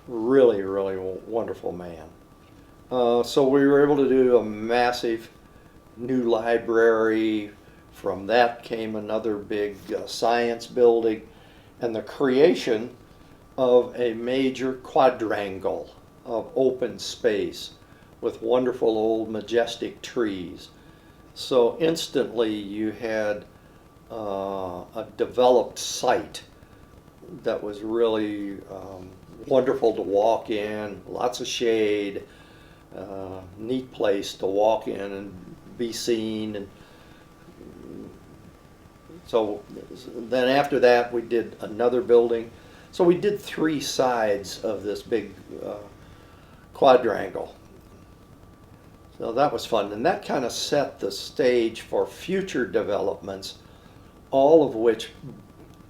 Really wonderful man. So we were able to do a massive new library. From that came another big science building, and the creation of a major quadrangle of open space with wonderful old majestic trees. So instantly you had a developed site that was really wonderful to walk in, lots of shade, neat place to walk in and be seen. And so then after that we did another building. So we did 3 sides of this big quadrangle. So that was fun, and that kind of set the stage for future developments, all of which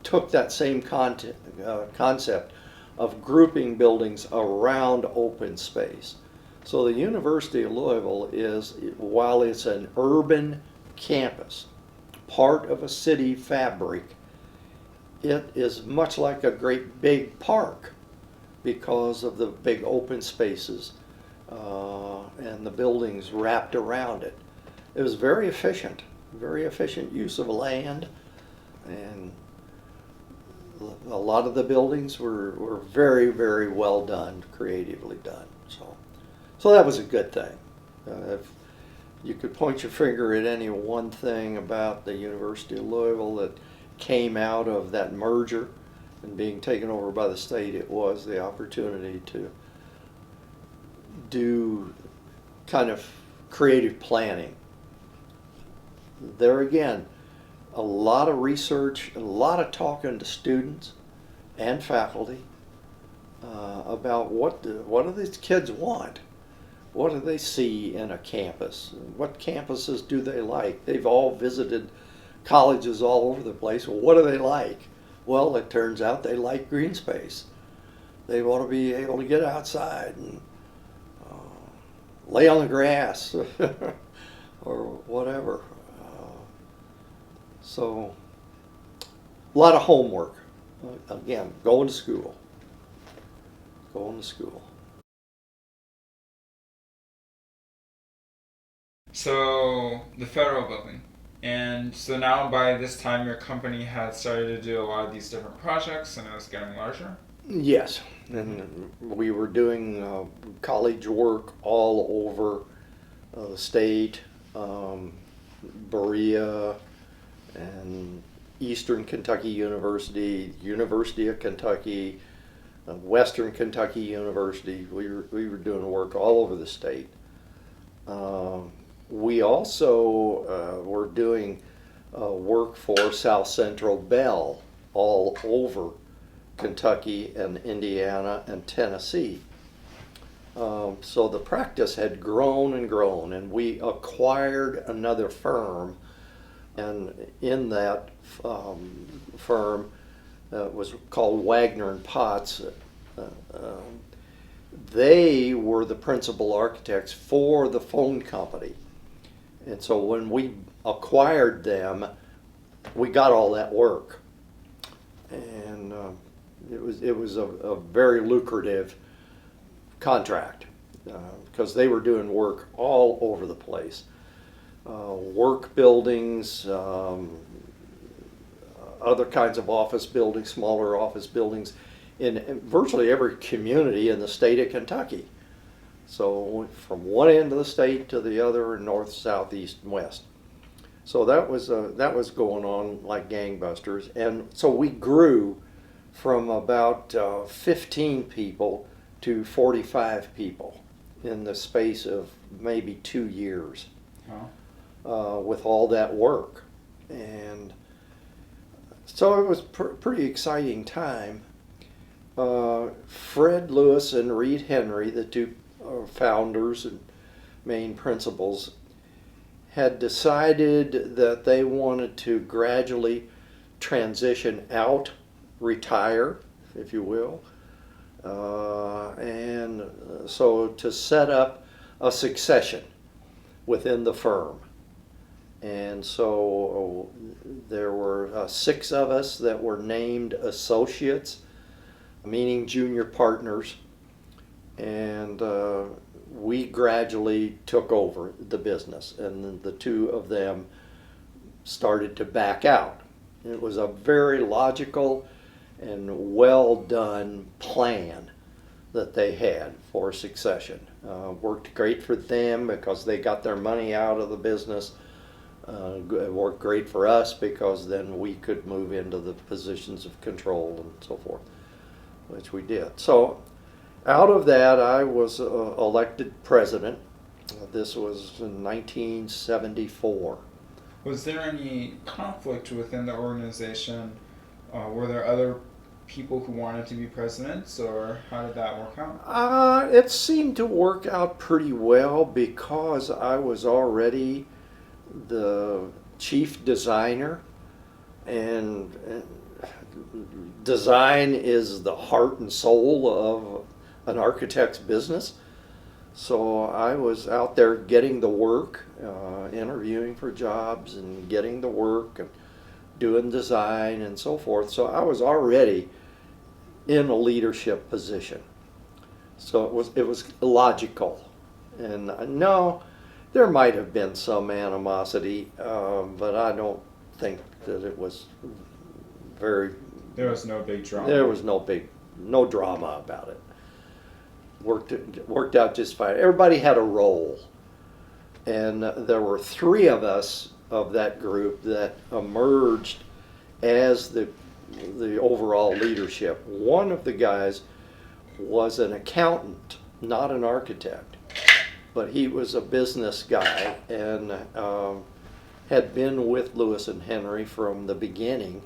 took that same concept of grouping buildings around open space. So the University of Louisville is, while it's an urban campus, part of a city fabric, it is much like a great big park because of the big open spaces and the buildings wrapped around it. It was very efficient use of land, and a lot of the buildings were very well done, creatively done. So that was a good thing. If you could point your finger at any one thing about the University of Louisville that came out of that merger and being taken over by the state, it was the opportunity to do kind of creative planning. There again, a lot of research, a lot of talking to students and faculty about what do these kids want? What do they see in a campus? What campuses do they like? They've all visited colleges all over the place. Well, what do they like? Well, it turns out they like green space. They want to be able to get outside and lay on the grass or whatever. So a lot of homework. Again, going to school. So the federal building. And so now by this time your company had started to do a lot of these different projects and it was getting larger? Yes, and we were doing college work all over the state, Berea and Eastern Kentucky University, University of Kentucky, Western Kentucky University. We were doing work all over the state. We also were doing work for South Central Bell all over Kentucky and Indiana and Tennessee. So the practice had grown, and we acquired another firm, and in that firm was called Wagner and Potts. They were the principal architects for the phone company. And so when we acquired them, we got all that work. And it was a very lucrative contract because they were doing work all over the place. Work buildings, other kinds of office buildings, smaller office buildings in virtually every community in the state of Kentucky. So from one end of the state to the other, north, south, east, and west. So that was going on like gangbusters, and so we grew from about 15 people to 45 people in the space of maybe 2 years. With all that work. And so it was pretty exciting time. Fred Lewis and Reed Henry, the two founders and main principals, had decided that they wanted to gradually transition out, retire, if you will, and so to set up a succession within the firm. And so there were 6 of us that were named associates, meaning junior partners, and we gradually took over the business, and the 2 of them started to back out. It was a very logical and well done plan that they had for succession. Worked great for them because they got their money out of the business. It worked great for us because then we could move into the positions of control and so forth, which we did. So out of that, I was elected president. This was in 1974. Was there any conflict within the organization? Were there other people who wanted to be presidents, or how did that work out? It seemed to work out pretty well because I was already the chief designer, and design is the heart and soul of an architect's business. So I was out there getting the work, interviewing for jobs and getting the work and doing design and so forth. So I was already in a leadership position. So it was logical. And no, there might have been some animosity, but I don't think that it was very... There was no big drama. There was no drama about it. Worked out just fine. Everybody had a role. And there were 3 of us of that group that emerged as the overall leadership. One of the guys was an accountant, not an architect, but he was a business guy and had been with Lewis and Henry from the beginning.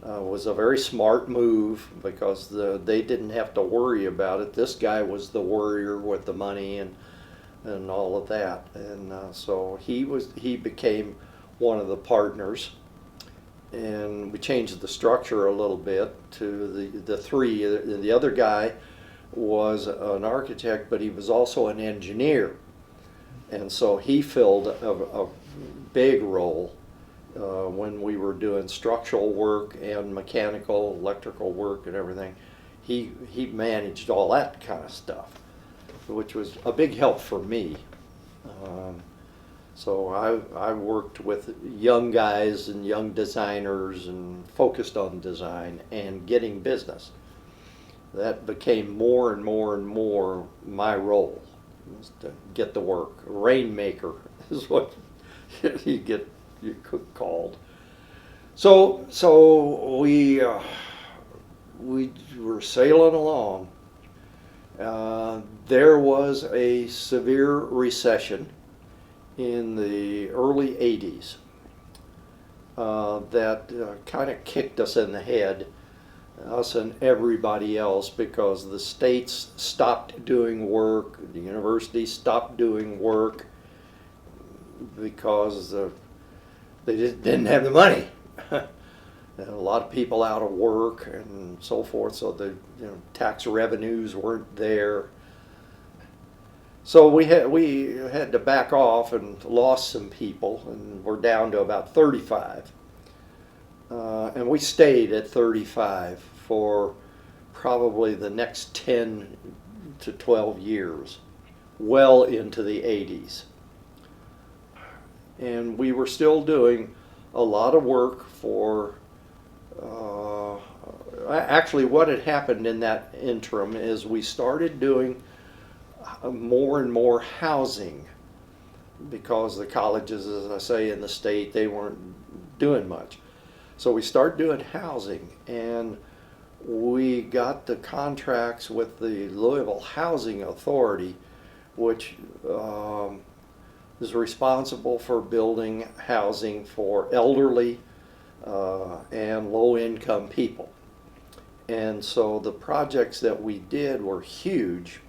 Was a very smart move because they didn't have to worry about it. This guy was the worrier with the money and all of that, and so he became one of the partners, and we changed the structure a little bit to the 3. The other guy was an architect, but he was also an engineer, and so he filled a big role when we were doing structural work and mechanical, electrical work and everything. He managed all that kind of stuff, which was a big help for me. So I worked with young guys and young designers and focused on design and getting business. That became more and more and more my role, was to get the work. Rainmaker is what you called. So we were sailing along. There was a severe recession in the early 80s that kind of kicked us in the head, us and everybody else, because the states stopped doing work, the universities stopped doing work because they just didn't have the money. And a lot of people out of work and so forth, so the tax revenues weren't there. So we had to back off and lost some people, and we're down to about 35. And we stayed at 35 for probably the next 10 to 12 years, well into the 80s. And we were still doing a lot of work for, actually what had happened in that interim is we started doing more and more housing, because the colleges, as I say, in the state, they weren't doing much. So we started doing housing, and we got the contracts with the Louisville Housing Authority, which is responsible for building housing for elderly and low-income people. And so the projects that we did were huge,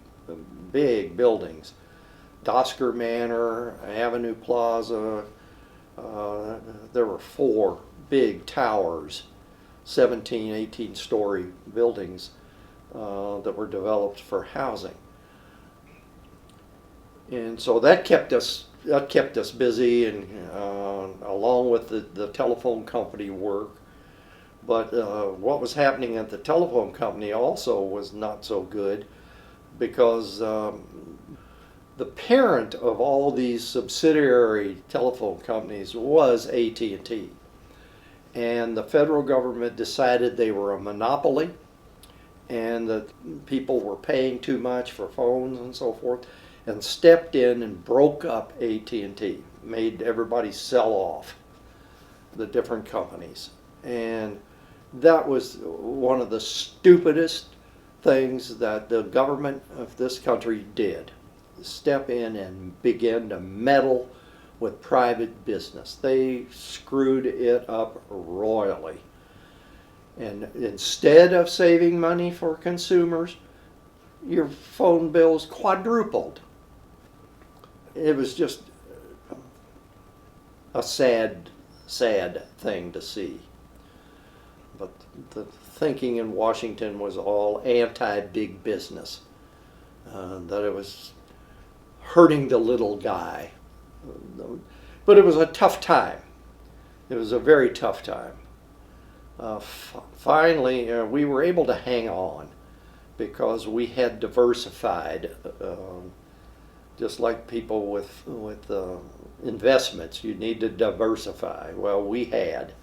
big buildings. Dosker Manor, Avenue Plaza, there were 4 big towers, 17, 18-story buildings that were developed for housing. And so that kept us busy, and along with the telephone company work. But what was happening at the telephone company also was not so good, because the parent of all these subsidiary telephone companies was AT&T. And the federal government decided they were a monopoly and that people were paying too much for phones and so forth, and stepped in and broke up AT&T, made everybody sell off the different companies. And that was one of the stupidest things that the government of this country did. Step in and begin to meddle with private business. They screwed it up royally. And instead of saving money for consumers, your phone bills quadrupled. It was just a sad, sad thing to see. But the thinking in Washington was all anti-big business, that it was hurting the little guy. But it was a tough time. It was a very tough time. Finally, we were able to hang on because we had diversified, just like people with investments. You need to diversify. Well, we had.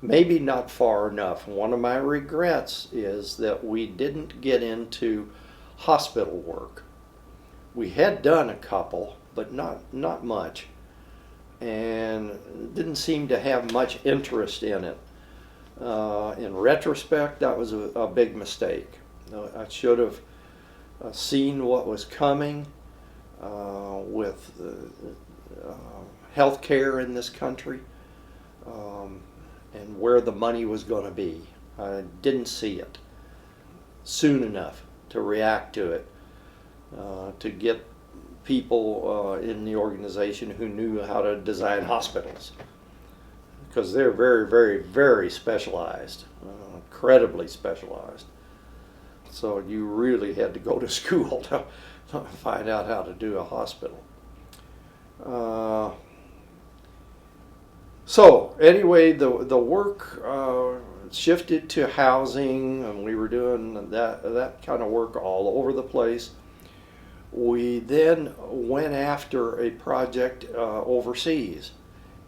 Maybe not far enough. One of my regrets is that we didn't get into hospital work. We had done a couple, but not much, and didn't seem to have much interest in it. In retrospect, that was a big mistake. I should have seen what was coming with health care in this country, and where the money was going to be. I didn't see it soon enough to react to it, to get people in the organization who knew how to design hospitals, because they're very, very, very specialized, incredibly specialized. So you really had to go to school to find out how to do a hospital. So anyway, the work shifted to housing, and we were doing that kind of work all over the place. We then went after a project overseas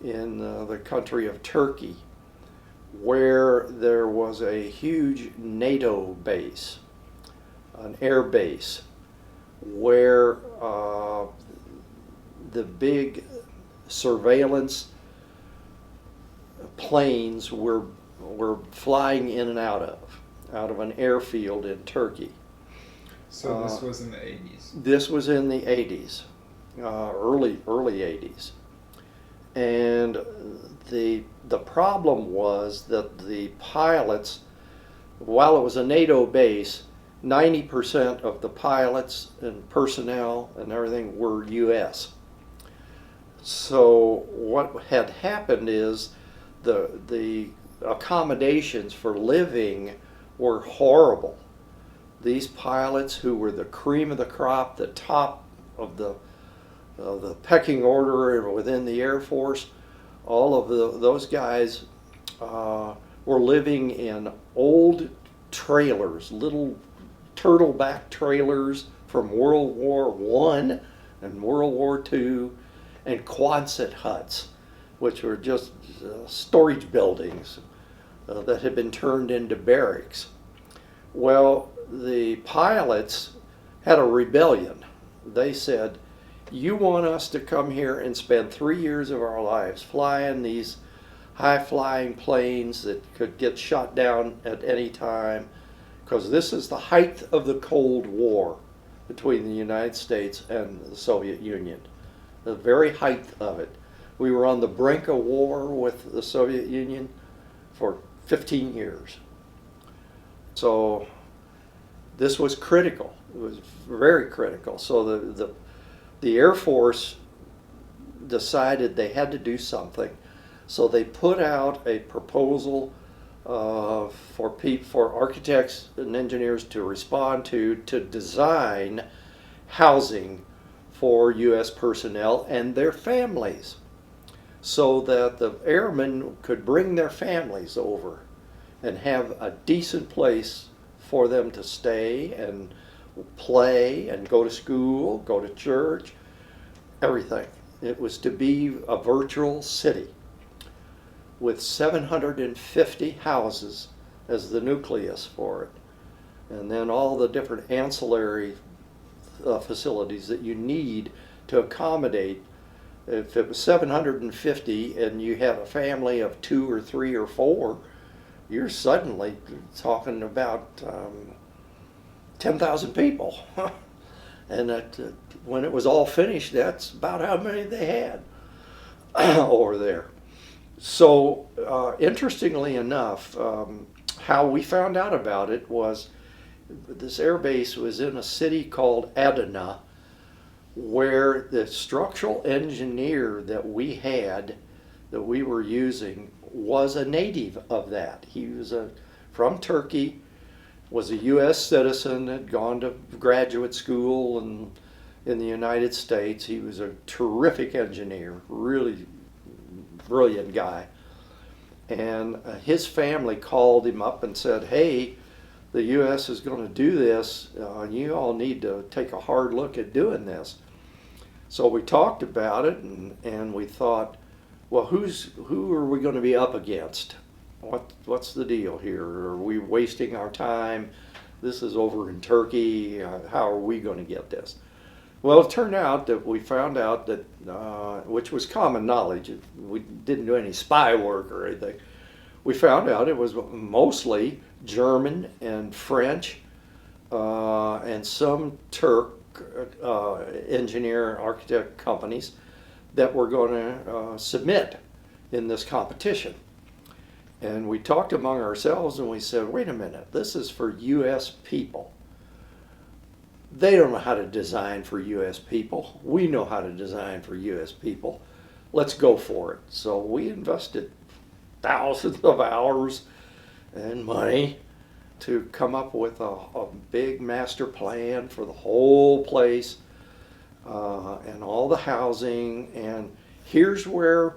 in the country of Turkey, where there was a huge NATO base, an air base, where the big surveillance planes were flying in and out of an airfield in Turkey. So this was in the 80s? This was in the 80s, early 80s. And the problem was that the pilots, while it was a NATO base, 90% of the pilots and personnel and everything were U.S. So what had happened is the accommodations for living were horrible. These pilots, who were the cream of the crop, the top of the pecking order within the Air Force, all of those guys were living in old trailers, little turtleback trailers from World War I and World War II, and Quonset huts, which were just storage buildings that had been turned into barracks. Well, the pilots had a rebellion. They said, "You want us to come here and spend 3 years of our lives flying these high-flying planes that could get shot down at any time, because this is the height of the Cold War between the United States and the Soviet Union, the very height of it. We were on the brink of war with the Soviet Union for 15 years. So this was critical. It was very critical. So the Air Force decided they had to do something. So they put out a proposal for architects and engineers to respond to design housing for U.S. personnel and their families, so that the airmen could bring their families over and have a decent place for them to stay and play and go to school, go to church, everything. It was to be a virtual city with 750 houses as the nucleus for it, and then all the different ancillary facilities that you need to accommodate. If it was 750 and you had a family of 2 or 3 or 4, you're suddenly talking about 10,000 people. And when it was all finished, that's about how many they had over there. So interestingly enough, how we found out about it was this air base was in a city called Adana, where the structural engineer that we were using, was a native of that. He was from Turkey, was a U.S. citizen, had gone to graduate school in the United States. He was a terrific engineer, really brilliant guy. And his family called him up and said, hey, the U.S. is going to do this. You all need to take a hard look at doing this. So we talked about it, and we thought, well, who are we going to be up against? What's the deal here? Are we wasting our time? This is over in Turkey. How are we going to get this? Well, it turned out that we found out that, which was common knowledge, we didn't do any spy work or anything. We found out it was mostly German and French and some Turk engineer and architect companies that were going to submit in this competition. And we talked among ourselves and we said, wait a minute, this is for U.S. people. They don't know how to design for U.S. people. We know how to design for U.S. people. Let's go for it. So we invested thousands of hours and money to come up with a big master plan for the whole place and all the housing. And here's where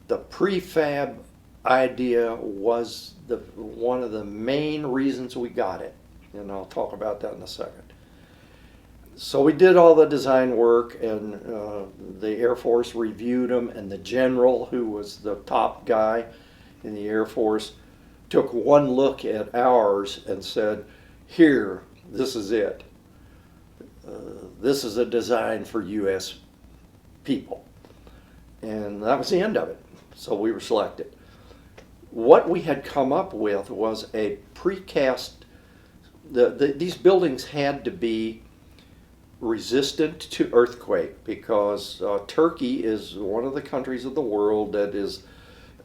the prefab idea was one of the main reasons we got it. And I'll talk about that in a second. So we did all the design work, and the Air Force reviewed them, and the general, who was the top guy in the Air Force, took one look at ours and said, here, this is it. This is a design for U.S. people. And that was the end of it. So we were selected. What we had come up with was a precast. These buildings had to be resistant to earthquake, because Turkey is one of the countries of the world that is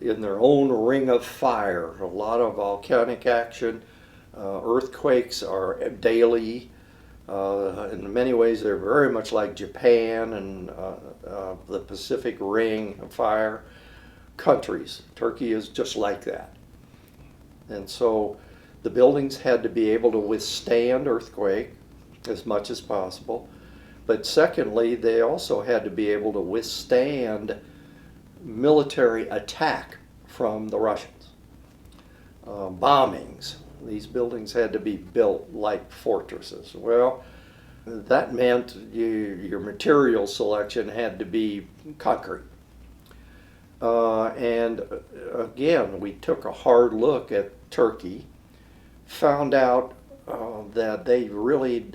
in their own ring of fire. A lot of volcanic action. Earthquakes are daily. In many ways, they're very much like Japan and the Pacific Ring of fire countries. Turkey is just like that. And so the buildings had to be able to withstand earthquake as much as possible. But secondly, they also had to be able to withstand military attack from the Russians. Bombings. These buildings had to be built like fortresses. Well, that meant your material selection had to be concrete. And again, we took a hard look at Turkey, found out that they really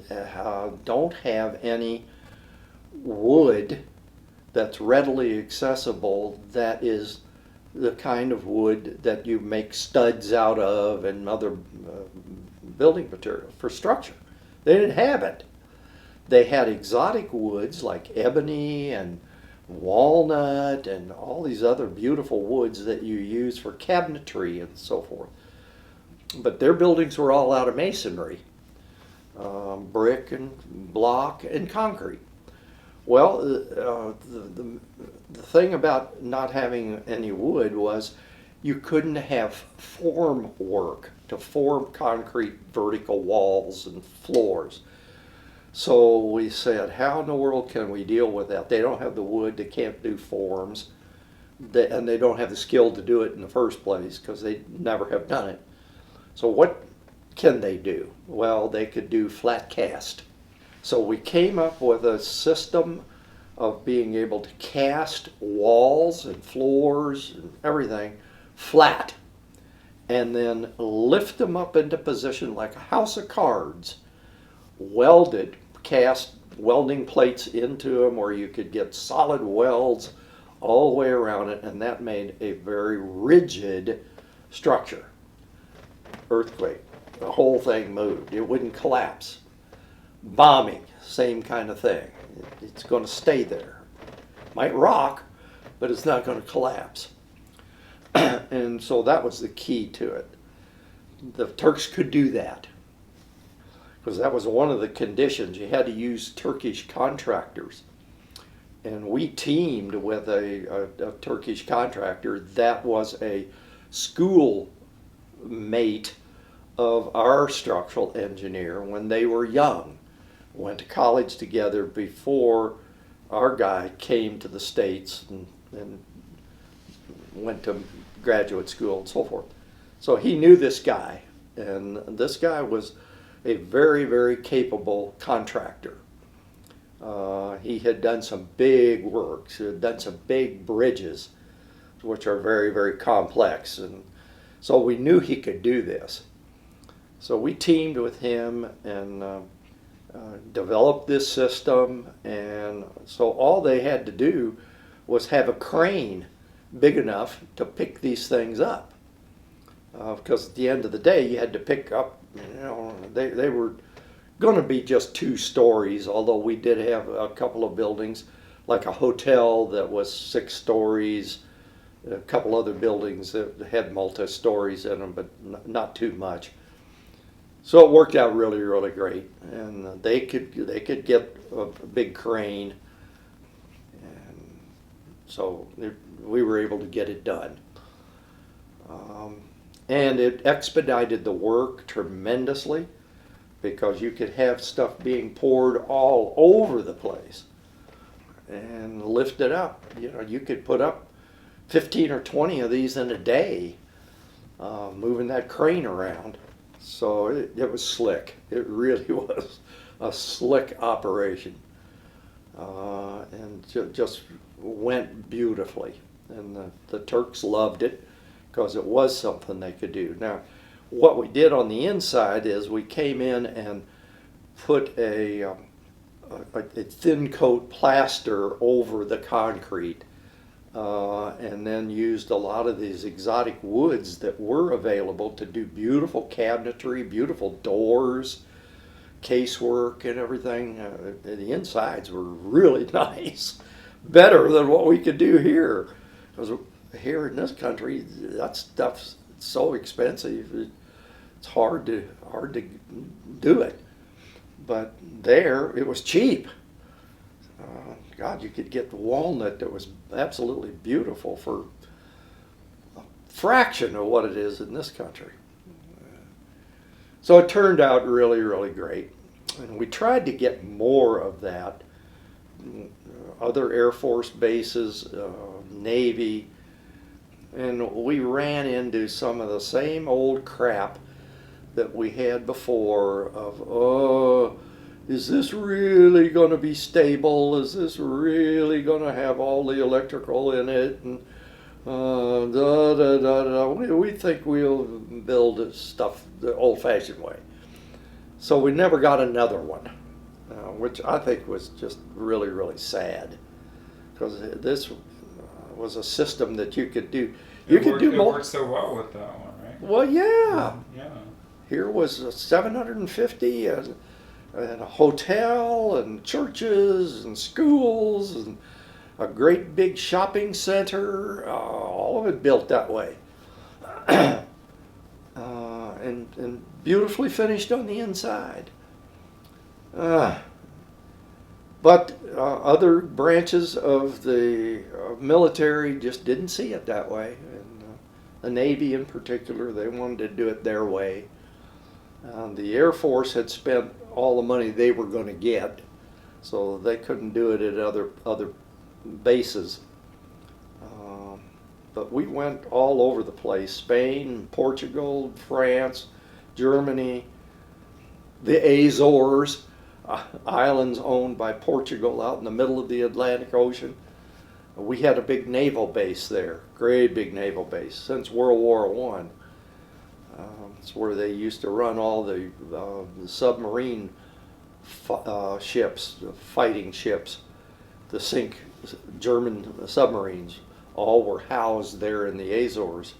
don't have any wood that's readily accessible that is the kind of wood that you make studs out of and other building material for structure. They didn't have it. They had exotic woods like ebony and walnut and all these other beautiful woods that you use for cabinetry and so forth. But their buildings were all out of masonry, brick and block and concrete. Well, the thing about not having any wood was you couldn't have form work to form concrete vertical walls and floors. So we said, how in the world can we deal with that? They don't have the wood, they can't do forms, and they don't have the skill to do it in the first place because they never have done it. So what can they do? Well, they could do flat cast. So we came up with a system of being able to cast walls and floors and everything flat, and then lift them up into position like a house of cards, welded, cast welding plates into them where you could get solid welds all the way around it, and that made a very rigid structure. Earthquake, the whole thing moved. It wouldn't collapse. Bombing, same kind of thing. It's going to stay there. Might rock, but it's not going to collapse. And so that was the key to it. The Turks could do that, because that was one of the conditions. You had to use Turkish contractors. And we teamed with a Turkish contractor that was a school mate of our structural engineer when they were young. Went to college together before our guy came to the States and went to graduate school and so forth. So he knew this guy, and this guy was a very, very capable contractor. He had done some big works. He had done some big bridges, which are very, very complex. And so we knew he could do this. So we teamed with him and developed this system. And so all they had to do was have a crane big enough to pick these things up. Because at the end of the day, you had to pick up, they were going to be just 2 stories, although we did have a couple of buildings, like a hotel that was 6 stories, a couple other buildings that had multi-stories in them, but not too much. So it worked out really, really great, and they could get a big crane, and so we were able to get it done. And it expedited the work tremendously, because you could have stuff being poured all over the place and lift it up. You could put up 15 or 20 of these in a day, moving that crane around. So it was slick. It really was a slick operation, and just went beautifully. And the Turks loved it, because it was something they could do. Now, what we did on the inside is we came in and put a thin coat plaster over the concrete, and then used a lot of these exotic woods that were available to do beautiful cabinetry, beautiful doors, casework and everything. The insides were really nice, better than what we could do here. Because here in this country, that stuff's so expensive. It's hard to do it. But there, it was cheap. God, you could get walnut that was absolutely beautiful for a fraction of what it is in this country. So it turned out really, really great. And we tried to get more of that. Other Air Force bases, Navy, and we ran into some of the same old crap that we had before of, is this really going to be stable? Is this really going to have all the electrical in it? And we think we'll build stuff the old-fashioned way. So we never got another one, which I think was just really, really sad, because this was a system that you could do. You could do more. It worked so well with that one, right? Well, yeah. Yeah. here was 750 and a hotel and churches and schools and a great big shopping center, all of it built that way. And beautifully finished on the inside. But other branches of the military just didn't see it that way. And the Navy in particular, they wanted to do it their way. The Air Force had spent all the money they were going to get, so they couldn't do it at other bases. But we went all over the place: Spain, Portugal, France, Germany, the Azores, islands owned by Portugal out in the middle of the Atlantic Ocean. We had a big naval base there, great big naval base, since World War I. It's where they used to run all the submarine ships, fighting ships, to sink German submarines. All were housed there in the Azores.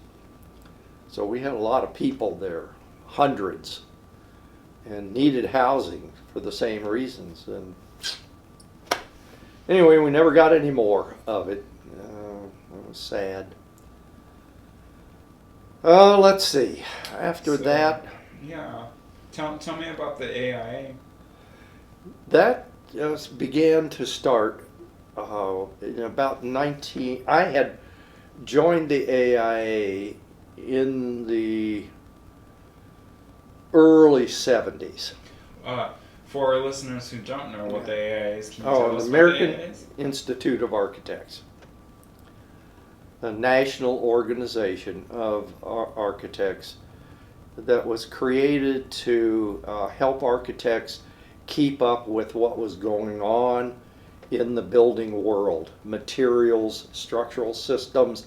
So we had a lot of people there, hundreds, and needed housing for the same reasons. And anyway, we never got any more of it. It was sad. Let's see. After that, yeah, tell me about the AIA. That just began to start in about I had joined the AIA in the early 70s. For our listeners who don't know what the AIA is, can you tell us the what American the AIA is? Institute of Architects, a national organization of architects that was created to help architects keep up with what was going on in the building world, materials, structural systems,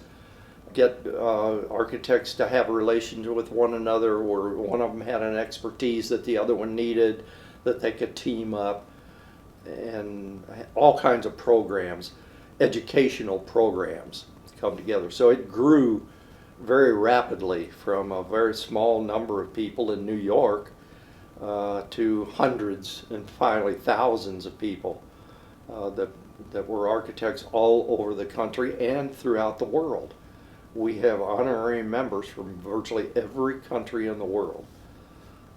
get architects to have relations with one another, where one of them had an expertise that the other one needed, that they could team up, and all kinds of programs, educational programs come together. So it grew very rapidly from a very small number of people in New York to hundreds and finally thousands of people that were architects all over the country and throughout the world. We have honorary members from virtually every country in the world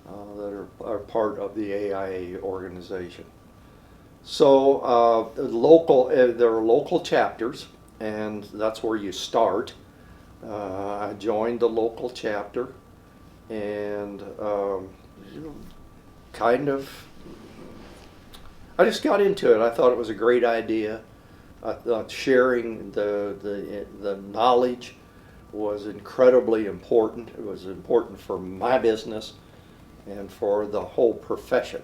that are part of the AIA organization. So there are local chapters, and that's where you start. I joined the local chapter, and I just got into it. I thought it was a great idea. I thought sharing the knowledge was incredibly important. It was important for my business and for the whole profession.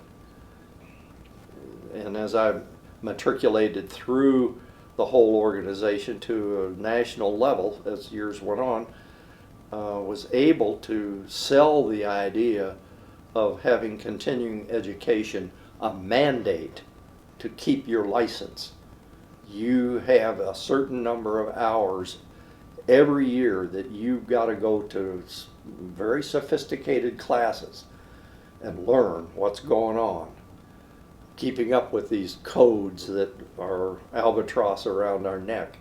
And as I matriculated through the whole organization to a national level as years went on, was able to sell the idea of having continuing education a mandate to keep your license. You have a certain number of hours every year that you've got to go to very sophisticated classes and learn what's going on, keeping up with these codes that are albatross around our neck,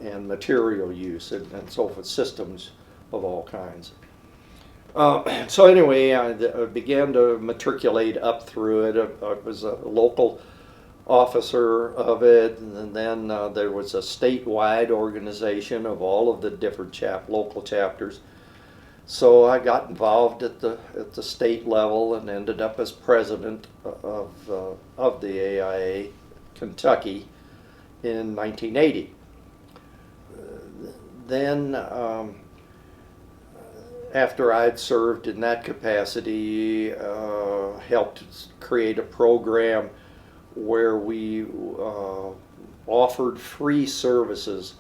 and material use and so forth, systems of all kinds. So anyway, I began to matriculate up through it. I was a local officer of it, and then there was a statewide organization of all of the different local chapters. So I got involved at the state level and ended up as president of the AIA Kentucky in 1980. Then after I'd served in that capacity, helped create a program where we offered free services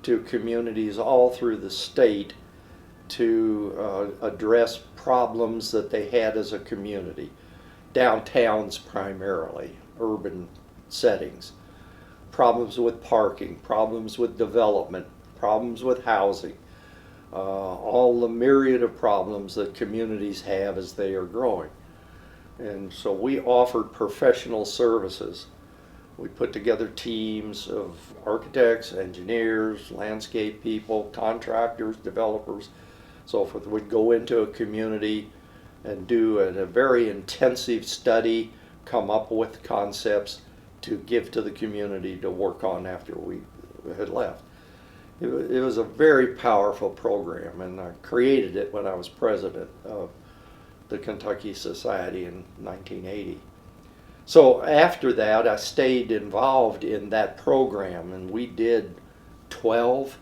to communities all through the state to address problems that they had as a community, downtowns primarily, urban settings, problems with parking, problems with development, problems with housing, all the myriad of problems that communities have as they are growing. And so we offered professional services. We put together teams of architects, engineers, landscape people, contractors, developers, so forth. We'd go into a community and do a very intensive study, come up with concepts to give to the community to work on after we had left. It was a very powerful program, and I created it when I was president of the Kentucky Society in 1980. So after that, I stayed involved in that program, and we did 12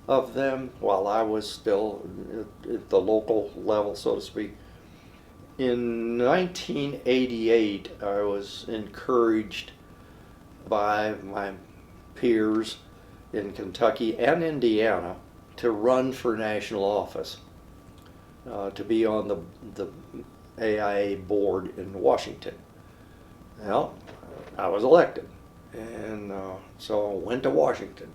of them while I was still at the local level, so to speak. In 1988, I was encouraged by my peers in Kentucky and Indiana to run for national office, to be on the AIA board in Washington. Well, I was elected, and so I went to Washington.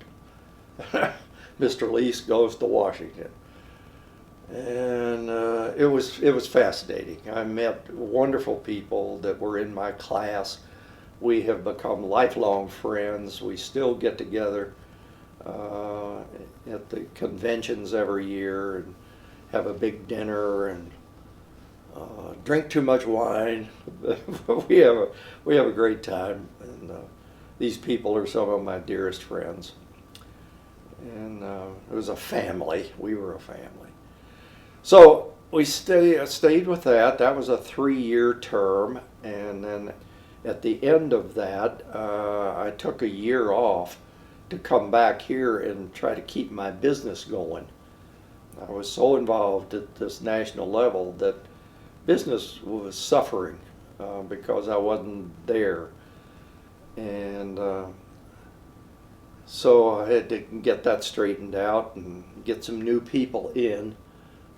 Mr. Leis goes to Washington, and it was fascinating. I met wonderful people that were in my class. We have become lifelong friends. We still get together at the conventions every year and have a big dinner and drink too much wine. we have a great time, and these people are some of my dearest friends. And it was a family. We were a family. So we stayed with that. That was a 3-year term, and then at the end of that, I took a year off to come back here and try to keep my business going. I was so involved at this national level that business was suffering because I wasn't there. And so I had to get that straightened out and get some new people in.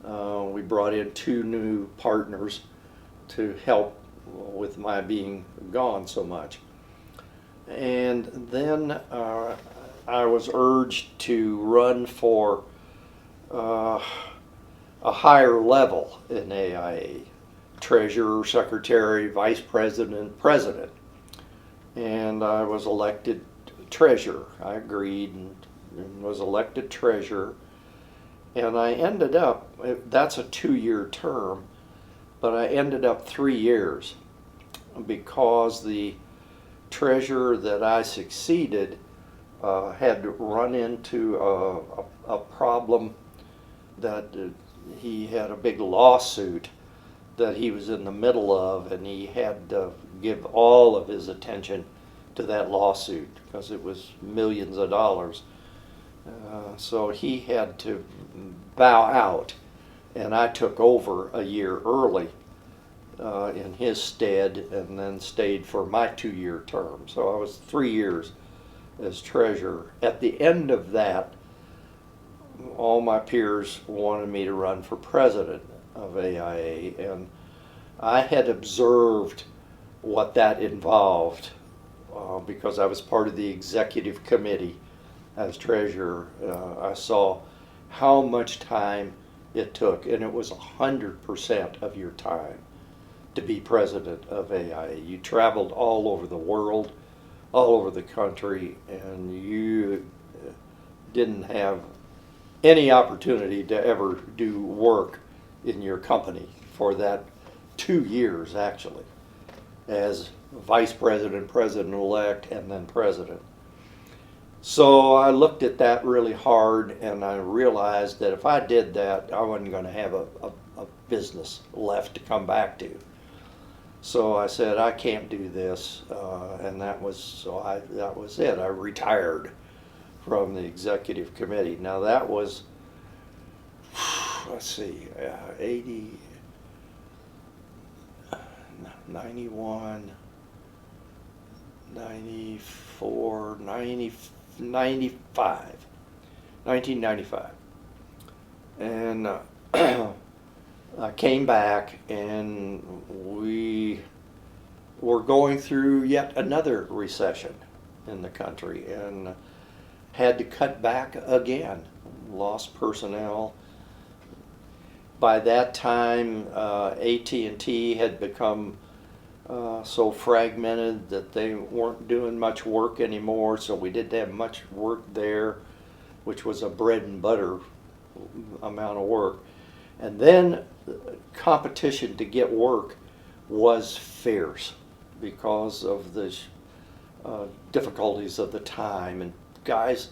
We brought in 2 new partners to help with my being gone so much. And then I was urged to run for a higher level in AIA, treasurer, secretary, vice president, president. And I was elected treasurer. I agreed and was elected treasurer. And I ended up, that's a 2-year term, but I ended up 3 years because the treasurer that I succeeded had run into a problem that he had a big lawsuit that he was in the middle of, and he had to give all of his attention to that lawsuit because it was millions of dollars. So he had to bow out, and I took over a year early in his stead, and then stayed for my 2-year term. So I was 3 years as treasurer. At the end of that, all my peers wanted me to run for president of AIA, and I had observed what that involved because I was part of the executive committee as treasurer. I saw how much time it took, and it was 100% of your time to be president of AIA. You traveled all over the world, all over the country, and you didn't have any opportunity to ever do work in your company for that 2 years, actually, as vice president, president-elect, and then president. So I looked at that really hard, and I realized that if I did that, I wasn't going to have a business left to come back to. So I said, I can't do this, and that was it. I retired from the executive committee. Now that was, let's see, 91, 94, 95, 1995. And I came back, and we were going through yet another recession in the country, and had to cut back again. Lost personnel, By that time, AT&T had become so fragmented that they weren't doing much work anymore, so we didn't have much work there, which was a bread and butter amount of work. And then competition to get work was fierce because of the difficulties of the time. And guys,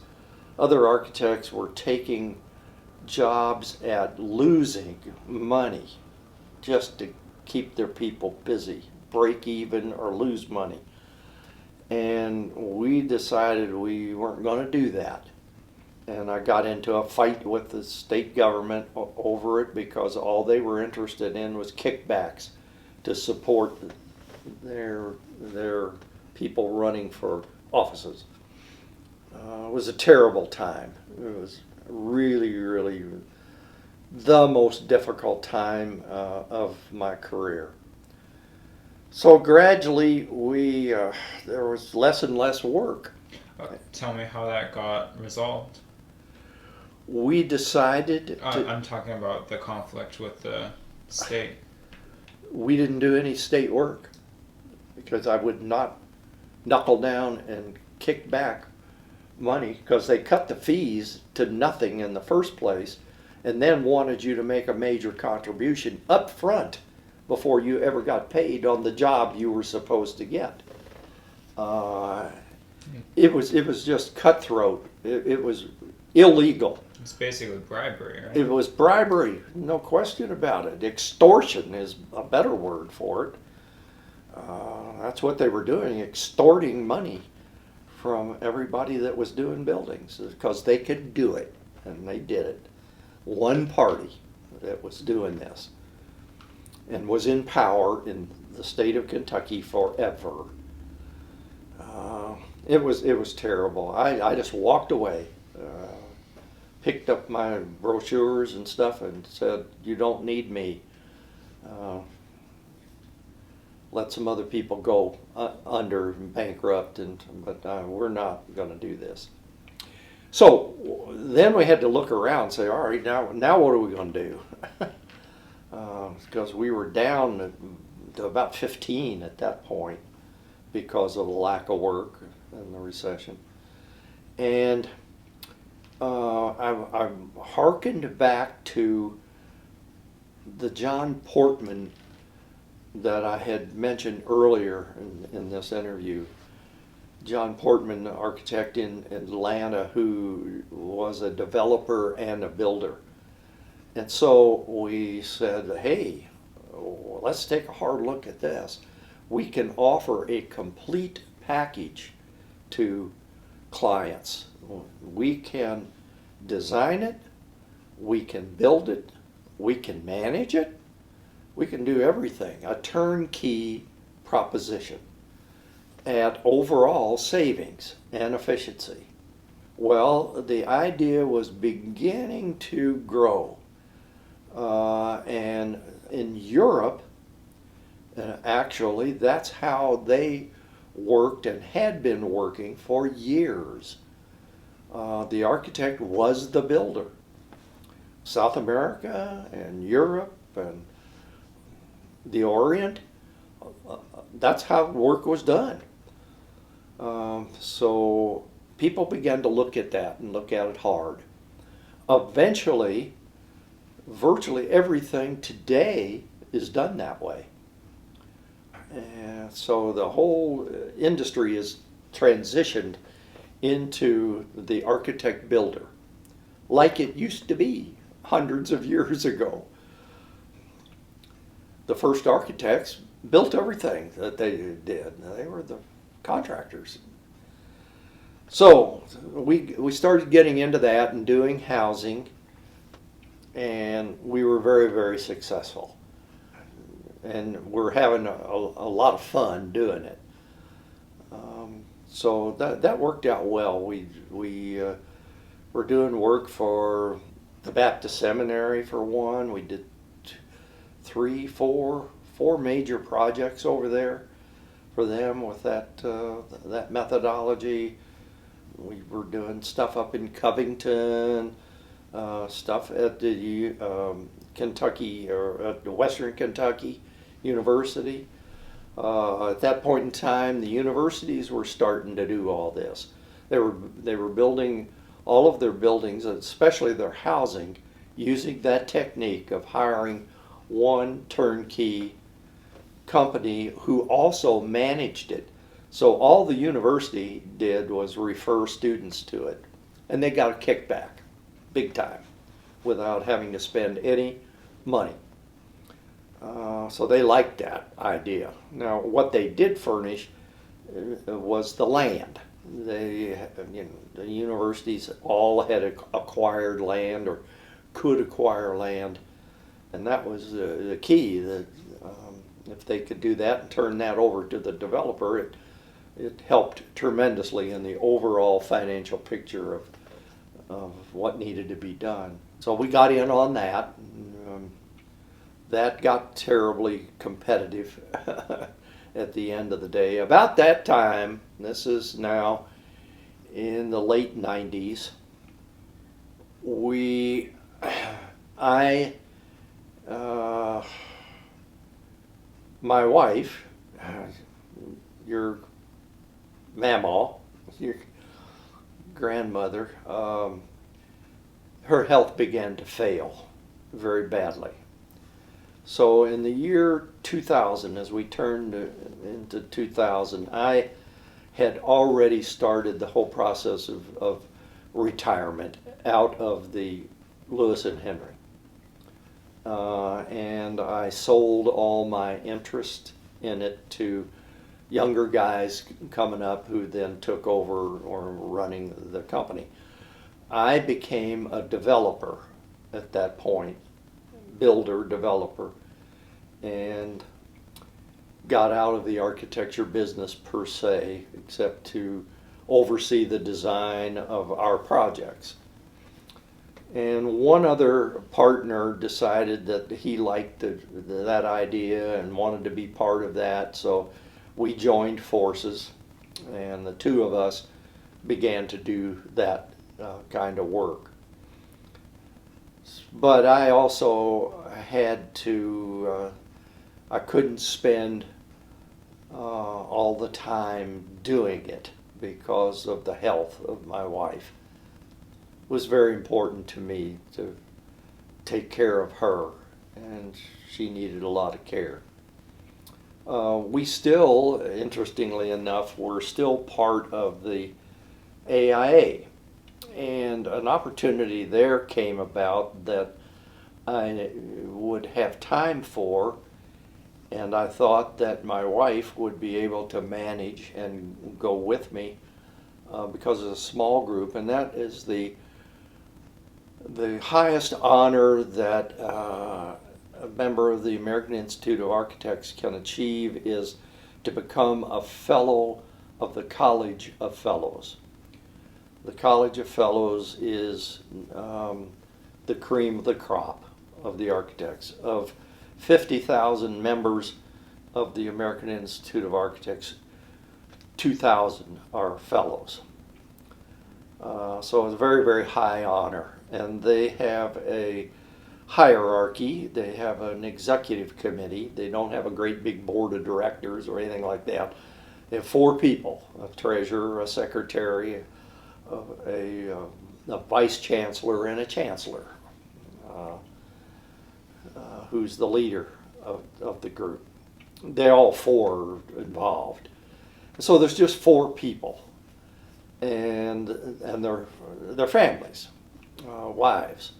other architects were taking jobs at losing money just to keep their people busy, break even or lose money. And we decided we weren't going to do that. And I got into a fight with the state government over it because all they were interested in was kickbacks to support their people running for offices. It was a terrible time. It was really, really the most difficult time of my career. So gradually, there was less and less work. Tell me how that got resolved. We decided I'm talking about the conflict with the state. We didn't do any state work because I would not knuckle down and kick back money because they cut the fees to nothing in the first place and then wanted you to make a major contribution up front before you ever got paid on the job you were supposed to get. It was just cutthroat. It was illegal. It's basically bribery, right? It was bribery, no question about it. Extortion is a better word for it. That's what they were doing, extorting money from everybody that was doing buildings because they could do it, and they did it. One party that was doing this and was in power in the state of Kentucky forever. It was terrible. I just walked away, picked up my brochures and stuff and said, "You don't need me. Let some other people go under and bankrupt, but we're not going to do this." So then we had to look around and say, all right, now what are we going to do? Because we were down to about 15 at that point because of the lack of work and the recession. And I hearkened back to the John Portman that I had mentioned earlier in this interview. John Portman, the architect in Atlanta, who was a developer and a builder. And so we said, hey, let's take a hard look at this. We can offer a complete package to clients. We can design it, we can build it, we can manage it, we can do everything. A turnkey proposition at overall savings and efficiency. Well, the idea was beginning to grow. And in Europe, actually, that's how they worked and had been working for years. The architect was the builder. South America and Europe and the Orient, that's how work was done. So people began to look at that and look at it hard. Eventually, virtually everything today is done that way. And so the whole industry is transitioned into the architect builder, like it used to be hundreds of years ago. The first architects built everything that they did. They were the contractors. So we started getting into that and doing housing, and we were very, very successful. And we're having a lot of fun doing it. So that worked out well. We were doing work for the Baptist Seminary for one. We did four major projects over there for them with that methodology. We were doing stuff up in Covington, stuff at the Kentucky, or at Western Kentucky University. At that point in time, the universities were starting to do all this. They were building all of their buildings, especially their housing, using that technique of hiring one turnkey company who also managed it. So all the university did was refer students to it, and they got a kickback, big time, without having to spend any money. So they liked that idea. Now, what they did furnish was the land. The universities all had acquired land or could acquire land, and that was the key. That if they could do that and turn that over to the developer, it helped tremendously in the overall financial picture of what needed to be done. So we got in on that. That got terribly competitive at the end of the day. About that time, this is now in the late 90s, my wife, your mama, your grandmother, her health began to fail very badly. So in the year 2000, as we turned into 2000, I had already started the whole process of retirement out of the Lewis and Henry. And I sold all my interest in it to younger guys coming up who then took over or running the company. I became a developer at that point, builder, developer, and got out of the architecture business per se, except to oversee the design of our projects. And one other partner decided that he liked that idea and wanted to be part of that, so we joined forces, and the two of us began to do that kind of work. But I also had to, I couldn't spend all the time doing it because of the health of my wife. It was very important to me to take care of her, and she needed a lot of care. We still, interestingly enough, we're still part of the AIA. And an opportunity there came about that I would have time for, and I thought that my wife would be able to manage and go with me because it's a small group, and that is the highest honor that a member of the American Institute of Architects can achieve is to become a fellow of the College of Fellows. The College of Fellows is the cream of the crop of the architects. Of 50,000 members of the American Institute of Architects, 2,000 are fellows. So it's a very, very high honor. And they have a hierarchy. They have an executive committee. They don't have a great big board of directors or anything like that. They have 4 people, a treasurer, a secretary, a vice chancellor, and a chancellor, who's the leader of the group. They all 4 are involved. So there's just 4 people, and their families, wives.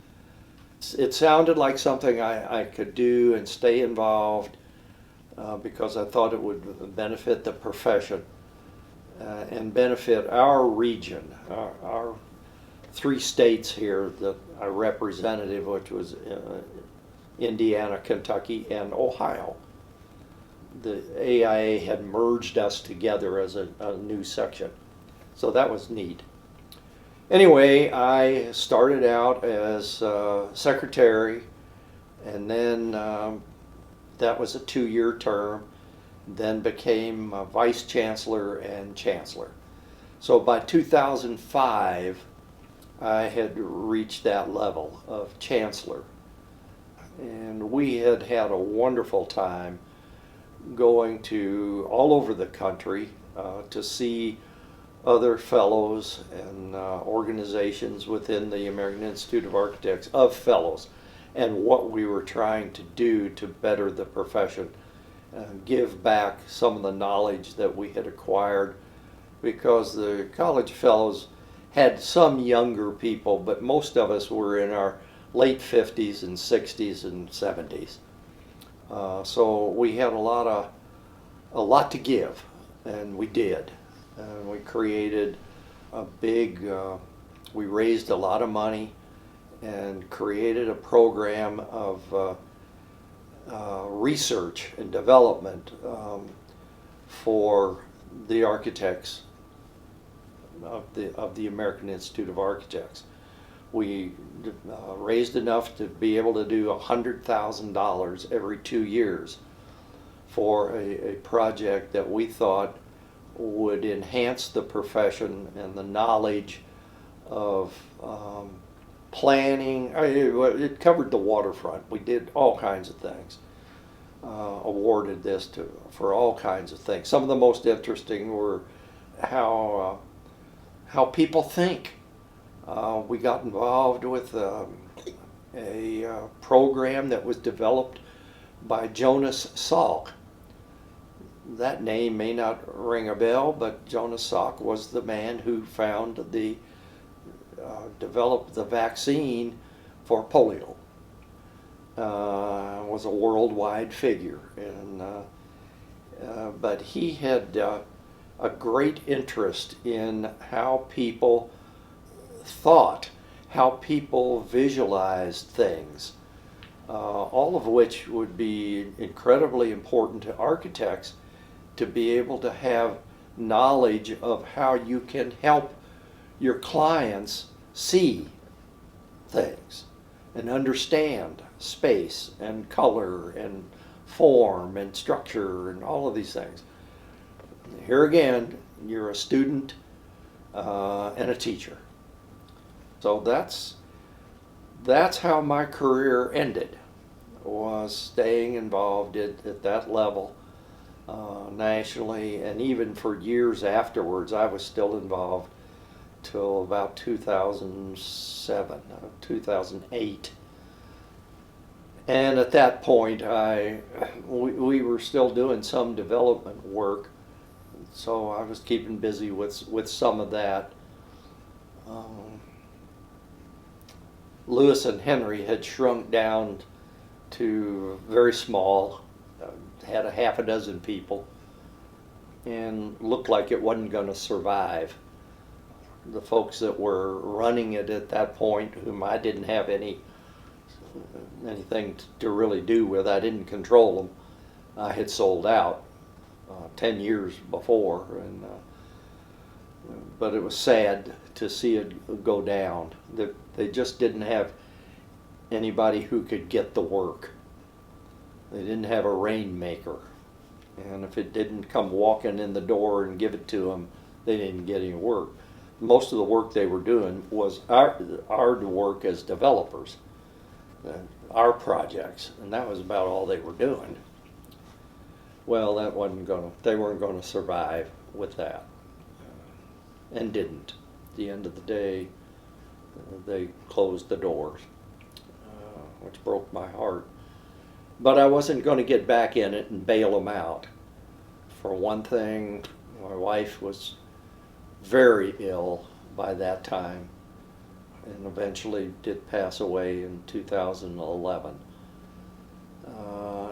It sounded like something I could do and stay involved because I thought it would benefit the profession. And benefit our region, our 3 states here that I represented, which was Indiana, Kentucky, and Ohio. The AIA had merged us together as a new section, so that was neat. Anyway, I started out as secretary, and then that was a 2-year term. Then became vice chancellor and chancellor. So by 2005, I had reached that level of chancellor. And we had had a wonderful time going to all over the country to see other fellows and organizations within the American Institute of Architects of fellows, and what we were trying to do to better the profession, give back some of the knowledge that we had acquired, because the college fellows had some younger people, but most of us were in our late 50s and 60s and 70s. So we had a lot to give, and we did. And we created we raised a lot of money and created a program of research and development for the architects of the American Institute of Architects. We raised enough to be able to do $100,000 every 2 years for a project that we thought would enhance the profession and the knowledge of planning. It covered the waterfront. We did all kinds of things. Awarded this for all kinds of things. Some of the most interesting were how people think. We got involved with a program that was developed by Jonas Salk. That name may not ring a bell, but Jonas Salk was the man who developed the vaccine for polio. Was a worldwide figure, but he had a great interest in how people thought, how people visualized things, all of which would be incredibly important to architects, to be able to have knowledge of how you can help your clients see things and understand space and color and form and structure and all of these things. Here again, you're a student and a teacher. So that's how my career ended, was staying involved at that level. Nationally, and even for years afterwards, I was still involved till about 2007, 2008. And at that point, we were still doing some development work, so I was keeping busy with some of that. Lewis and Henry had shrunk down to very small. Had a half a dozen people, and looked like it wasn't going to survive. The folks that were running it at that point, whom I didn't have anything to really do with, I didn't control them. I had sold out 10 years before, but it was sad to see it go down. They just didn't have anybody who could get the work. They didn't have a rainmaker, and if it didn't come walking in the door and give it to them, they didn't get any work. Most of the work they were doing was our work as developers, our projects, and that was about all they were doing. Well, they weren't going to survive with that, and didn't. At the end of the day, they closed the doors, which broke my heart. But I wasn't going to get back in it and bail them out. For one thing, my wife was very ill by that time, and eventually did pass away in 2011.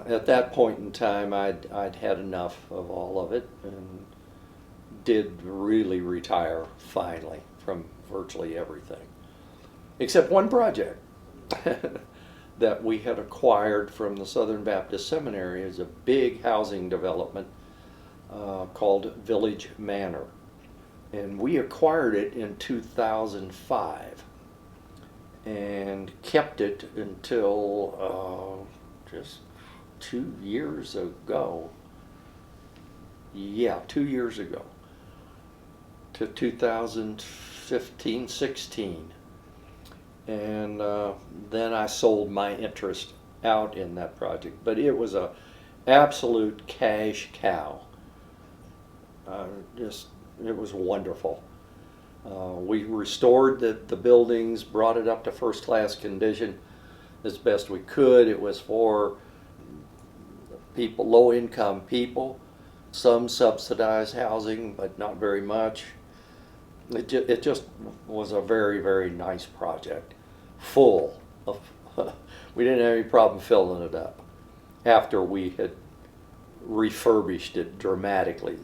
At that point in time, I'd had enough of all of it, and did really retire finally from virtually everything, except one project that we had acquired from the Southern Baptist Seminary. Is a big housing development called Village Manor. And we acquired it in 2005 and kept it until just 2 years ago. Yeah, 2 years ago, to 2015-16. And then I sold my interest out in that project, but it was a absolute cash cow. It was wonderful. We restored the buildings, brought it up to first-class condition as best we could. It was for people, low-income people, some subsidized housing, but not very much. It just was a very, very nice project, full of, we didn't have any problem filling it up after we had refurbished it dramatically.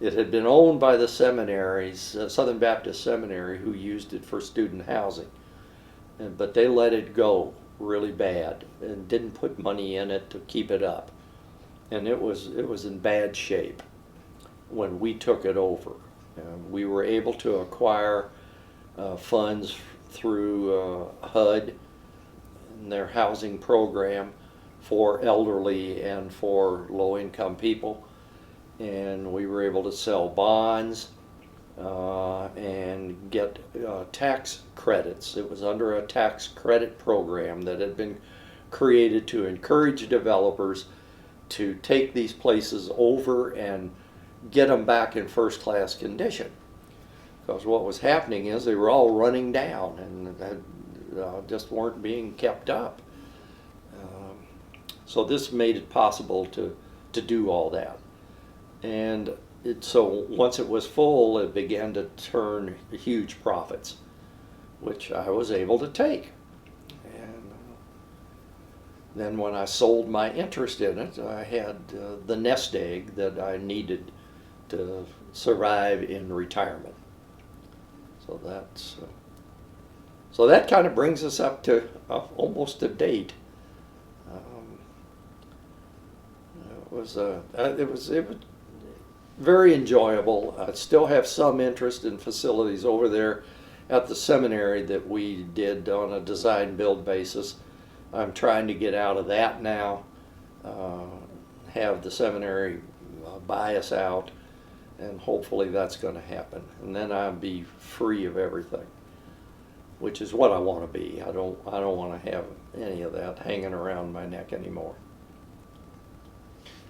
It had been owned by the seminaries, Southern Baptist Seminary, who used it for student housing, but they let it go really bad and didn't put money in it to keep it up, and it was in bad shape when we took it over. We were able to acquire funds through HUD and their housing program for elderly and for low-income people, and we were able to sell bonds and get tax credits. It was under a tax credit program that had been created to encourage developers to take these places over and get them back in first-class condition. Because what was happening is they were all running down and just weren't being kept up. So this made it possible to do all that. And so once it was full, it began to turn huge profits, which I was able to take. And then when I sold my interest in it, I had the nest egg that I needed to survive in retirement. So that kind of brings us up to almost to date. It was very enjoyable. I still have some interest in facilities over there at the seminary that we did on a design build basis. I'm trying to get out of that now, have the seminary buy us out, and hopefully that's going to happen. And then I'll be free of everything, which is what I want to be. I don't want to have any of that hanging around my neck anymore.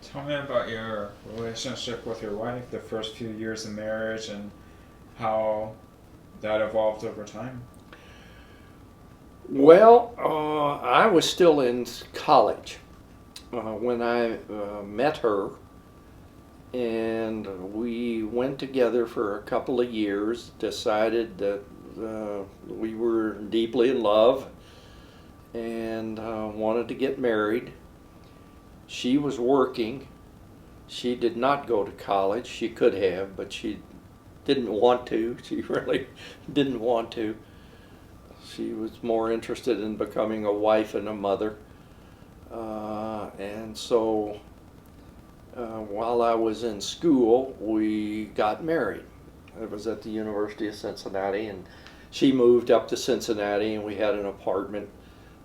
Tell me about your relationship with your wife, the first few years of marriage, and how that evolved over time. Well, I was still in college when I met her, and we went together for a couple of years, decided that we were deeply in love and wanted to get married. She was working. She did not go to college. She could have, but she didn't want to. She really didn't want to. She was more interested in becoming a wife and a mother. And so while I was in school, we got married. It was at the University of Cincinnati, and she moved up to Cincinnati, and we had an apartment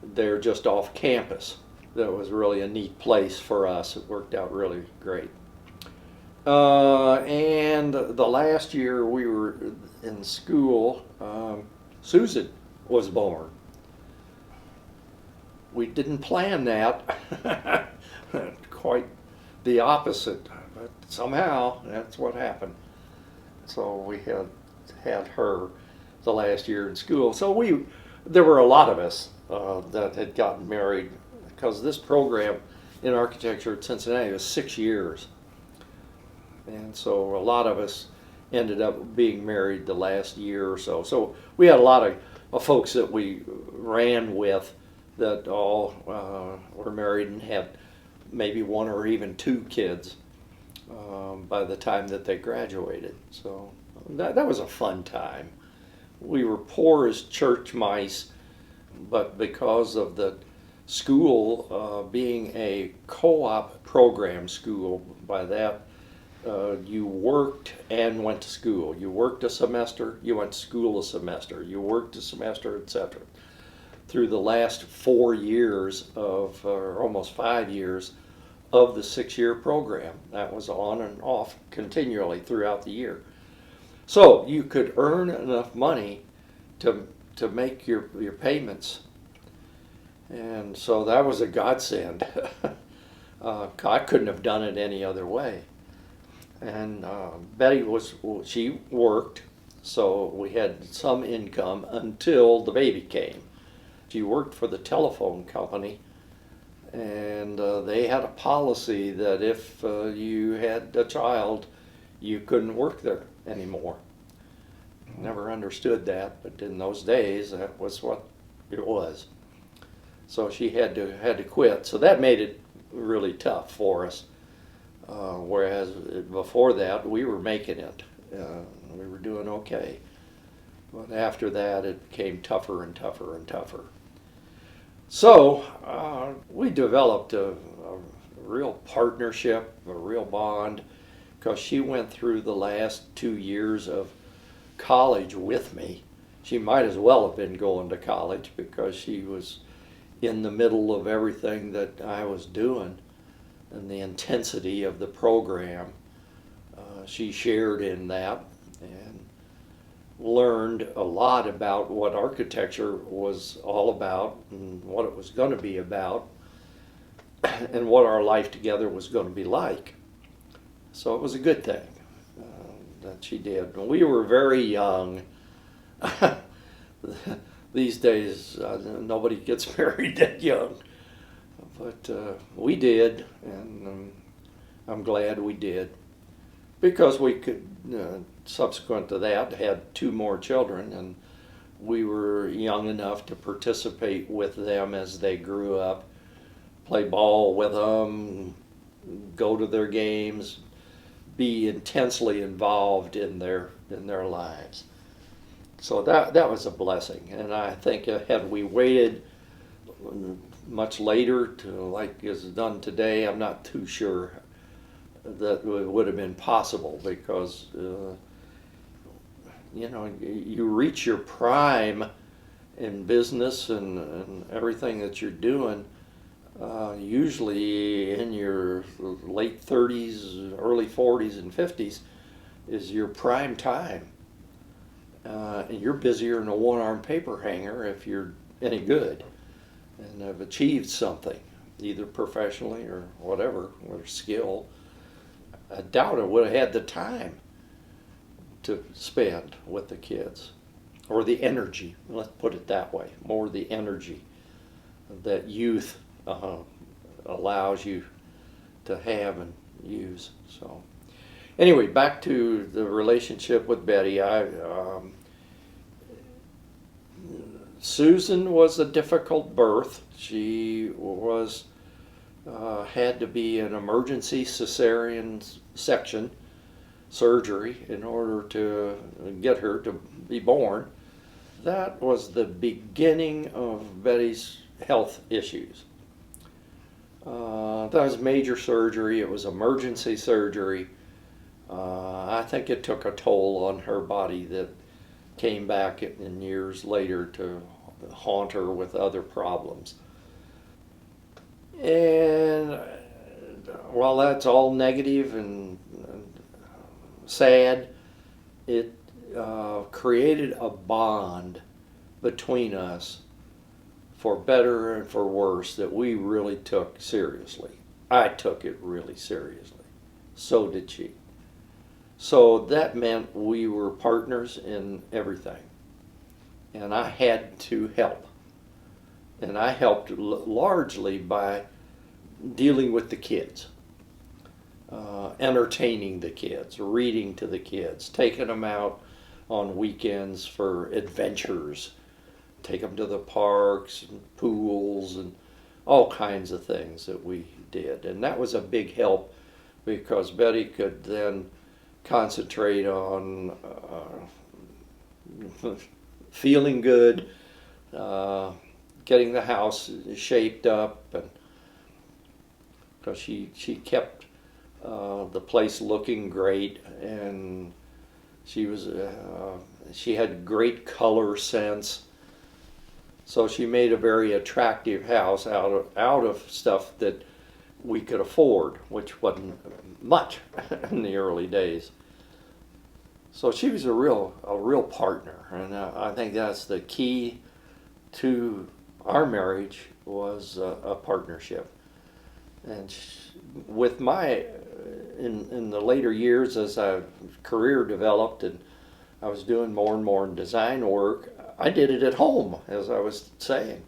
there just off campus. That was really a neat place for us. It worked out really great. And the last year we were in school, Susan was born. We didn't plan that. Quite the opposite, but somehow that's what happened. So we had her the last year in school. So there were a lot of us that had gotten married, because this program in architecture at Cincinnati was 6 years. And so a lot of us ended up being married the last year or so. So we had a lot of folks that we ran with that all were married and had maybe one or even two kids by the time that they graduated. So that was a fun time. We were poor as church mice, but because of the school being a co-op program school, by that you worked and went to school. You worked a semester, you went to school a semester, you worked a semester, etc. Through the last 4 years of, or almost 5 years of the 6-year program. That was on and off continually throughout the year. So you could earn enough money to make your payments. And so that was a godsend. I couldn't have done it any other way. And Bettye she worked, so we had some income until the baby came. She worked for the telephone company, and they had a policy that if you had a child, you couldn't work there anymore. Never understood that, but in those days, that was what it was. So she had to quit. So that made it really tough for us. Whereas before that, we were making it. We were doing okay. But after that, it became tougher and tougher and tougher. So we developed a real partnership, a real bond, because she went through the last 2 years of college with me. She might as well have been going to college because she was in the middle of everything that I was doing and the intensity of the program. She shared in that and learned a lot about what architecture was all about and what it was going to be about and what our life together was going to be like. So it was a good thing that she did. We were very young. These days, nobody gets married that young. But we did, and I'm glad we did. Because we could, subsequent to that, had 2 more children, and we were young enough to participate with them as they grew up, play ball with them, go to their games, be intensely involved in their lives. So that was a blessing, and I think had we waited much later to like is done today, I'm not too sure that it would have been possible, because you reach your prime in business and everything that you're doing usually in your late 30s, early 40s and 50s is your prime time. And you're busier than a one-armed paper hanger if you're any good and have achieved something, either professionally or whatever, or skill. I doubt I would have had the time to spend with the kids, or the energy, let's put it that way, more the energy that youth allows you to have and use. So anyway, back to the relationship with Bettye. Susan was a difficult birth. She was had to be an emergency cesarean section surgery in order to get her to be born. That was the beginning of Bettye's health issues. That was major surgery. It was emergency surgery. I think it took a toll on her body that came back in years later to haunt her with other problems. And while that's all negative and sad, it created a bond between us, for better and for worse, that we really took seriously. I took it really seriously. So did she. So that meant we were partners in everything. And I had to help. And I helped largely by dealing with the kids, entertaining the kids, reading to the kids, taking them out on weekends for adventures, take them to the parks and pools and all kinds of things that we did. And that was a big help, because Bettye could then concentrate on feeling good, getting the house shaped up, and because she kept the place looking great, and she had great color sense. So she made a very attractive house out of stuff that we could afford, which wasn't much in the early days. So she was a real partner, and I think that's the key to our marriage was a partnership. And with my, in the later years as our career developed and I was doing more and more design work, I did it at home, as I was saying.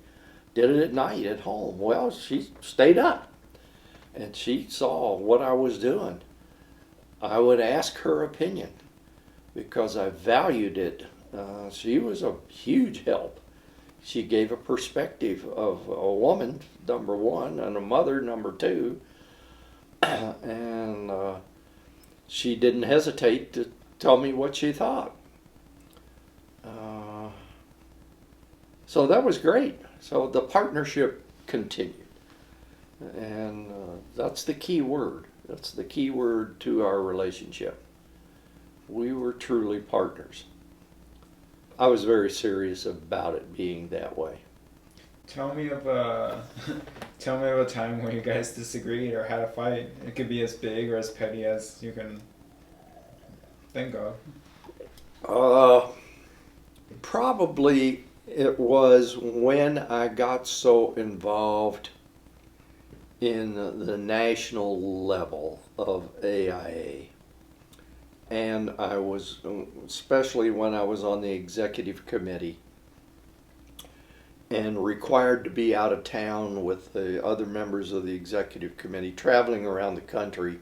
Did it at night at home. Well, she stayed up and she saw what I was doing. I would ask her opinion because I valued it. She was a huge help. She gave a perspective of a woman, number one, and a mother, number two. And she didn't hesitate to tell me what she thought. So that was great. So the partnership continued. And that's the key word. That's the key word to our relationship. We were truly partners. I was very serious about it being that way. Tell me of a time when you guys disagreed or had a fight. It could be as big or as petty as you can think of. Probably it was when I got so involved in the national level of AIA. And I was, especially when I was on the executive committee and required to be out of town with the other members of the executive committee, traveling around the country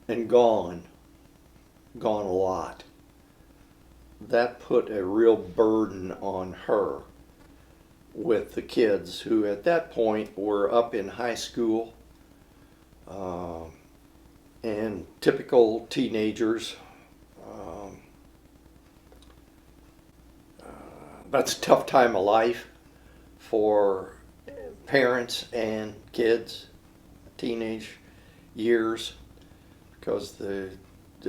and gone a lot. That put a real burden on her with the kids who at that point were up in high school and typical teenagers. That's a tough time of life for parents and kids, teenage years, because the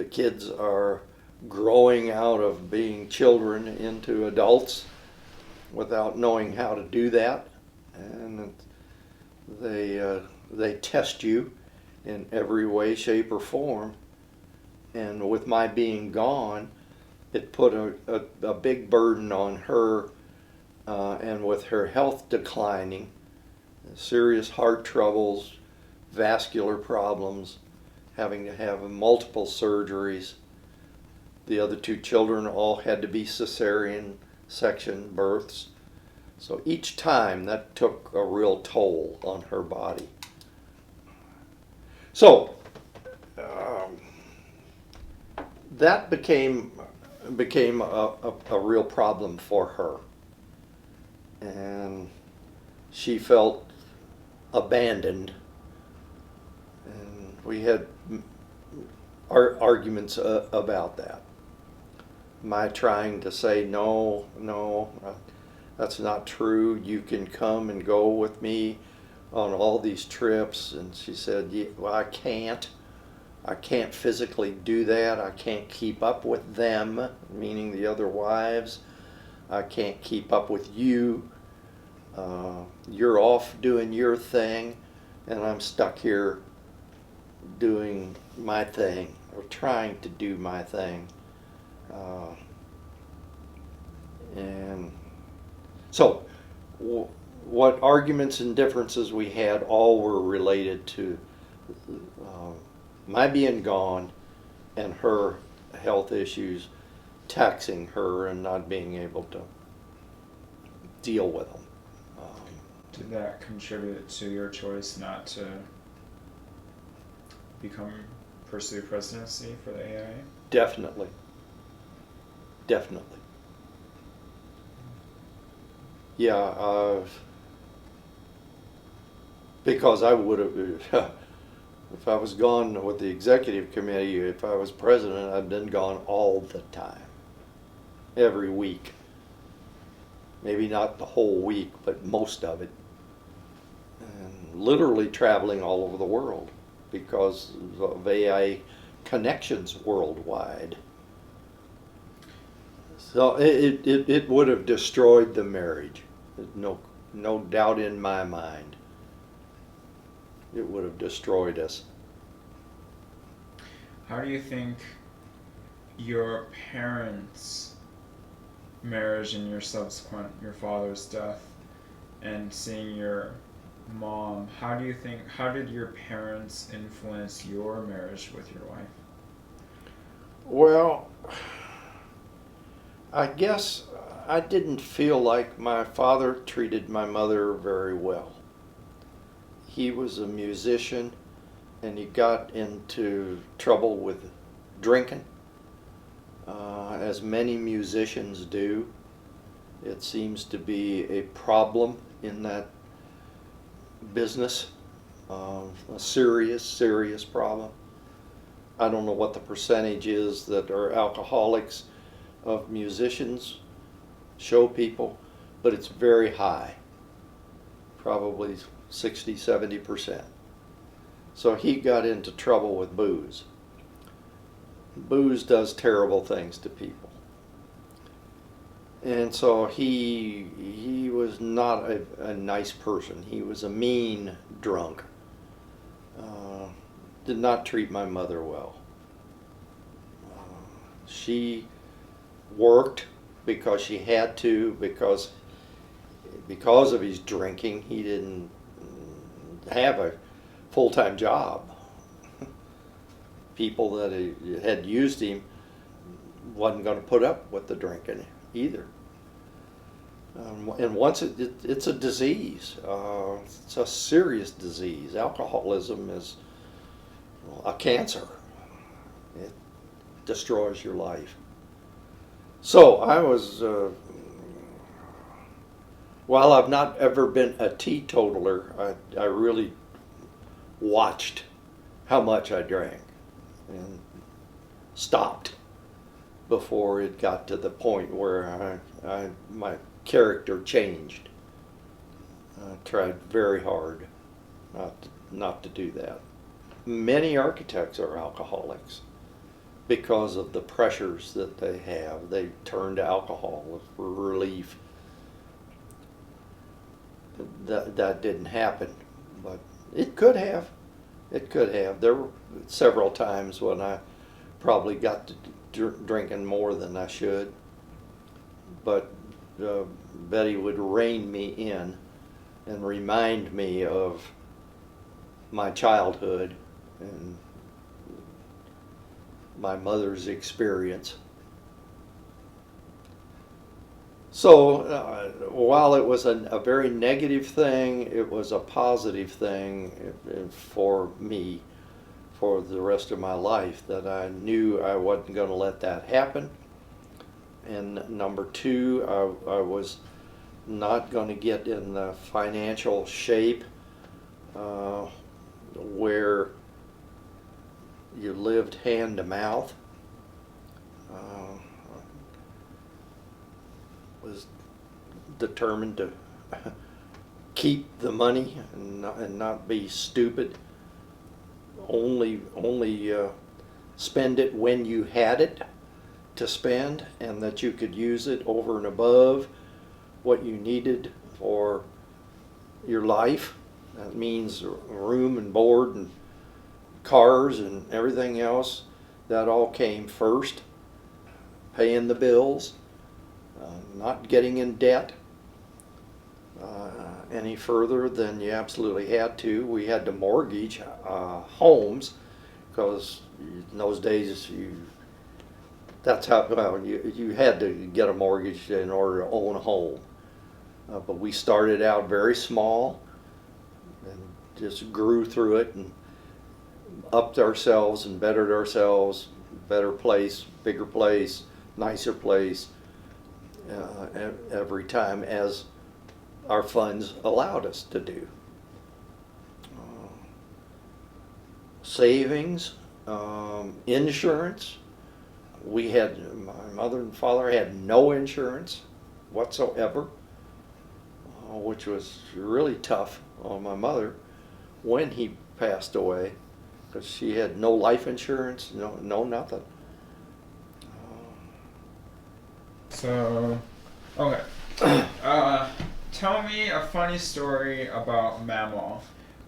kids are growing out of being children into adults without knowing how to do that, and they test you in every way, shape, or form. And with my being gone, it put a big burden on her, and with her health declining, serious heart troubles, vascular problems, having to have multiple surgeries. The other two children all had to be cesarean section births. So each time that took a real toll on her body. So that became a real problem for her. And she felt abandoned. And we had arguments about that. My trying to say, no, that's not true. You can come and go with me on all these trips. And she said, yeah, well, I can't physically do that. I can't keep up with them, meaning the other wives. I can't keep up with you. You're off doing your thing, and I'm stuck here doing my thing, or trying to do my thing. And so what arguments and differences we had all were related to my being gone and her health issues taxing her and not being able to deal with them. Did that contribute to your choice not to pursue presidency for the AIA? Definitely. Yeah, because I would have, if I was gone with the executive committee, if I was president, I'd been gone all the time, every week. Maybe not the whole week, but most of it. And literally traveling all over the world because of AIA connections worldwide. So it would have destroyed the marriage. No doubt in my mind. It would have destroyed us. How do you think your parents' marriage and your father's death and seeing your mom, how did your parents influence your marriage with your wife? Well, I guess I didn't feel like my father treated my mother very well. He was a musician and he got into trouble with drinking, as many musicians do. It seems to be a problem in that business, a serious problem. I don't know what the percentage is that are alcoholics of musicians, show people, but it's very high, probably 60-70%. So he got into trouble with booze. Booze does terrible things to people. And so he was not a nice person. He was a mean drunk. Did not treat my mother well. She worked because she had to, because of his drinking. He didn't have a full-time job. People that had used him wasn't going to put up with the drinking either. And once it's a disease. It's a serious disease. Alcoholism is a cancer. It destroys your life. So I was, while I've not ever been a teetotaler, I really watched how much I drank and stopped before it got to the point where my character changed. I tried very hard not to do that. Many architects are alcoholics because of the pressures that they have. They turn to alcohol for relief. That didn't happen, but it could have. It could have. There were several times when I probably got to drinking more than I should, but Bettye would rein me in and remind me of my childhood and my mother's experience. So while it was a very negative thing, it was a positive thing for me for the rest of my life, that I knew I wasn't going to let that happen. And number two, I was not going to get in the financial shape where you lived hand to mouth. Was determined to keep the money and not be stupid. Only spend it when you had it to spend, and that you could use it over and above what you needed for your life. That means room and board and cars and everything else. That all came first. Paying the bills, not getting in debt any further than you absolutely had to. We had to mortgage homes because in those days that's how, well, you had to get a mortgage in order to own a home. But we started out very small and just grew through it and upped ourselves and bettered ourselves. Better place, bigger place, nicer place, every time as our funds allowed us to do. Savings, insurance. My mother and father had no insurance whatsoever, which was really tough on my mother when he passed away, because she had no life insurance, no nothing. So, okay. Tell me a funny story about Mamaw,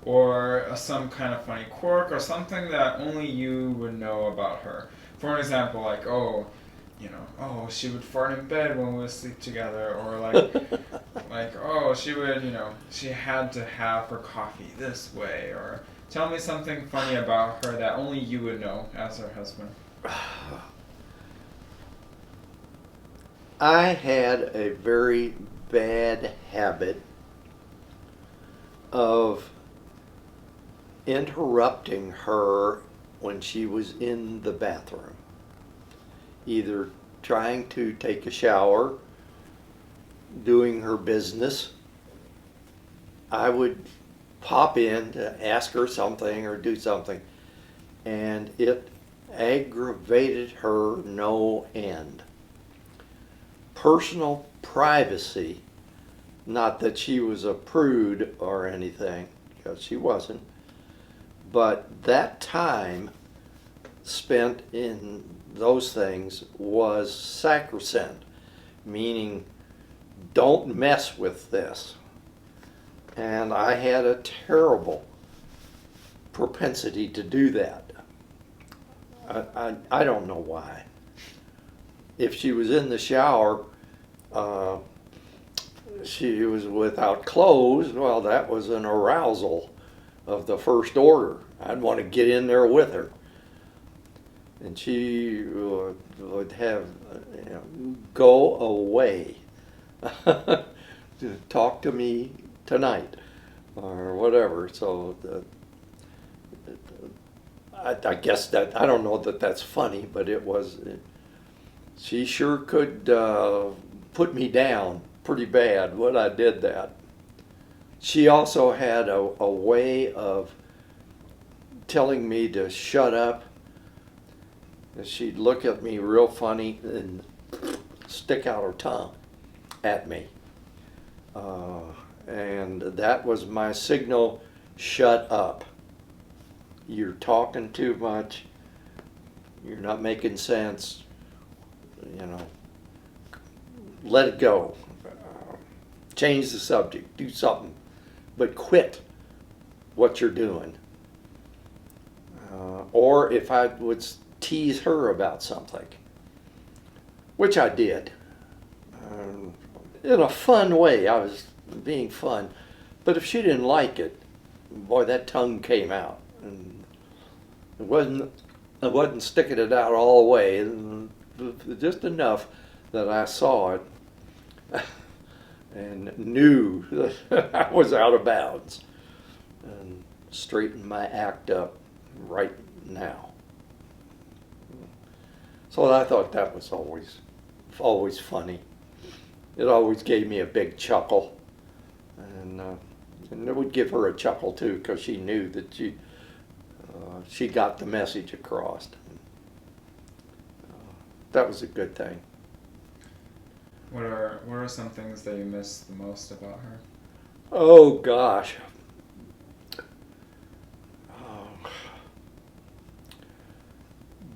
or some kind of funny quirk, or something that only you would know about her. For an example, like, oh, she would fart in bed when we would sleep together, or like, oh, she would, she had to have her coffee this way, or tell me something funny about her that only you would know as her husband. I had a very bad habit of interrupting her when she was in the bathroom, either trying to take a shower, doing her business. I would pop in to ask her something or do something, and it aggravated her no end. Personal privacy, not that she was a prude or anything, because she wasn't, but that time spent in those things was sacrosanct, meaning don't mess with this. And I had a terrible propensity to do that. I don't know why. If she was in the shower, she was without clothes, well, that was an arousal of the first order. I'd want to get in there with her. And she would have, go away. Talk to me tonight or whatever. So I guess that, I don't know that that's funny, but it was, she sure could put me down pretty bad when I did that. She also had a way of telling me to shut up. She'd look at me real funny and stick out her tongue at me. And that was my signal, shut up. You're talking too much. You're not making sense. Let it go. Change the subject. Do something. But quit what you're doing. Or if I would tease her about something, which I did. In a fun way. I was being fun. But if she didn't like it, boy, that tongue came out. And I wasn't sticking it out all the way, just enough that I saw it and knew that I was out of bounds, and straightened my act up right now. So I thought that was always funny. It always gave me a big chuckle, and it would give her a chuckle too, because she knew that she got the message across. That was a good thing. What are some things that you miss the most about her? Oh gosh.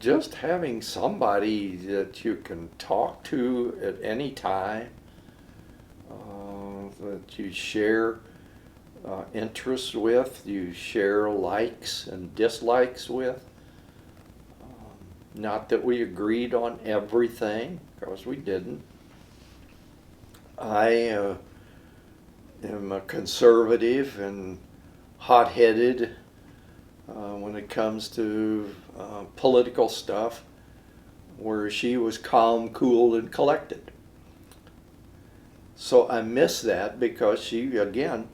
Just having somebody that you can talk to at any time, that you share interests with, you share likes and dislikes with. Not that we agreed on everything, because we didn't. I am a conservative and hot-headed when it comes to political stuff, where she was calm, cool, and collected. So I miss that, because she, again,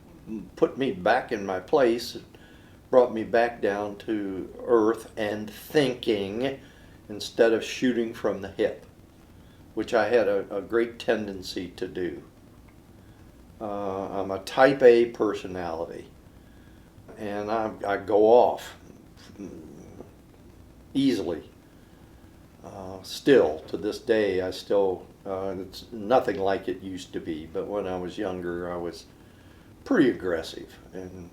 put me back in my place, brought me back down to earth and thinking instead of shooting from the hip, which I had a great tendency to do. I'm a type A personality, and I go off easily. Still, to this day, it's nothing like it used to be, but when I was younger, I was pretty aggressive and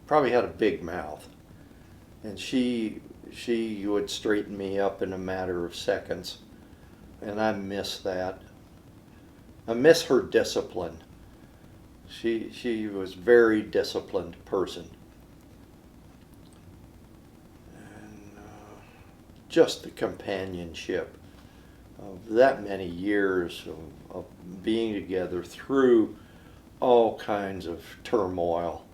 probably had a big mouth. And she would straighten me up in a matter of seconds, and I miss that. I miss her discipline. She was a very disciplined person. And just the companionship of that many years of being together through all kinds of turmoil,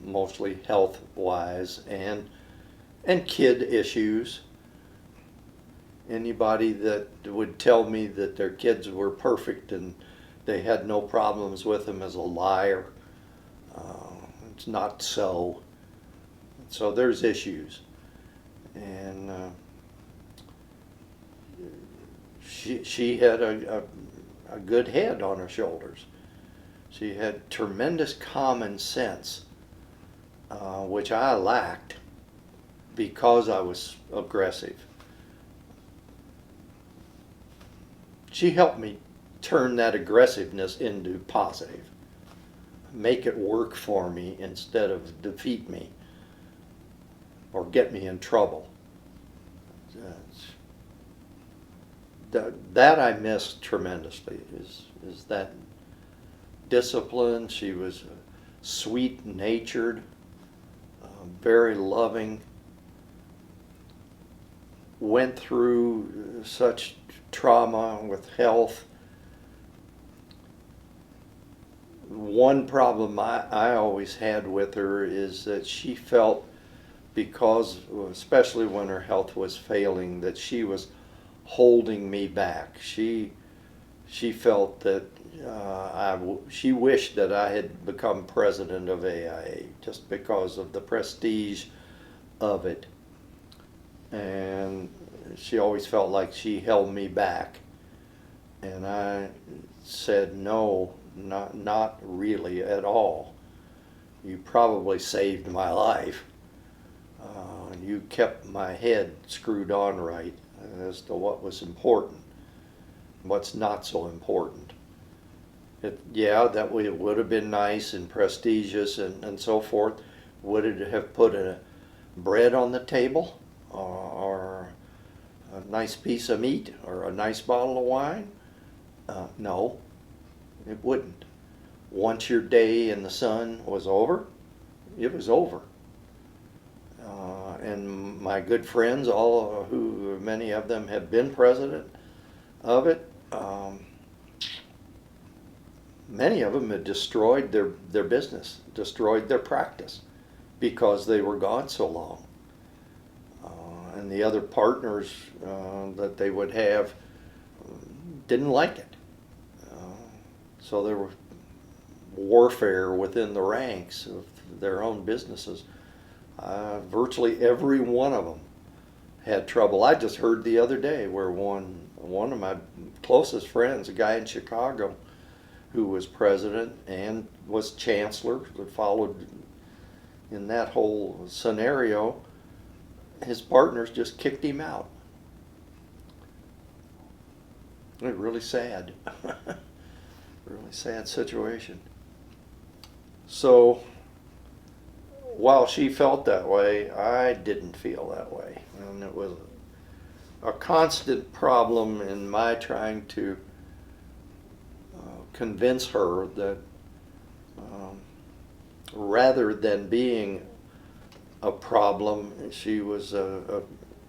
mostly health-wise and kid issues. Anybody that would tell me that their kids were perfect and they had no problems with them is a liar. It's not so. So there's issues. And she had a good head on her shoulders. She had tremendous common sense, which I lacked because I was aggressive. She helped me turn that aggressiveness into positive, make it work for me instead of defeat me or get me in trouble. That I miss tremendously is that discipline. She was sweet-natured, very loving, went through such trauma with health. One problem I always had with her is that she felt, because, especially when her health was failing, that she was holding me back. She felt that she wished that I had become president of AIA just because of the prestige of it. And she always felt like she held me back. And I said, no, not really at all. You probably saved my life. You kept my head screwed on right as to what was important, what's not so important. Yeah, that would have been nice and prestigious and so forth. Would it have put a bread on the table or a nice piece of meat or a nice bottle of wine? No, it wouldn't. Once your day in the sun was over, it was over. And my good friends, many of them have been president of it, many of them had destroyed their business, destroyed their practice because they were gone so long. And the other partners that they would have didn't like it. So there was warfare within the ranks of their own businesses. Virtually every one of them had trouble. I just heard the other day where one of my closest friends, a guy in Chicago who was president and was chancellor, that followed in that whole scenario, his partners just kicked him out. Really sad. Really sad situation. So while she felt that way, I didn't feel that way. And it was a constant problem in my trying to convince her that rather than being a problem, she was an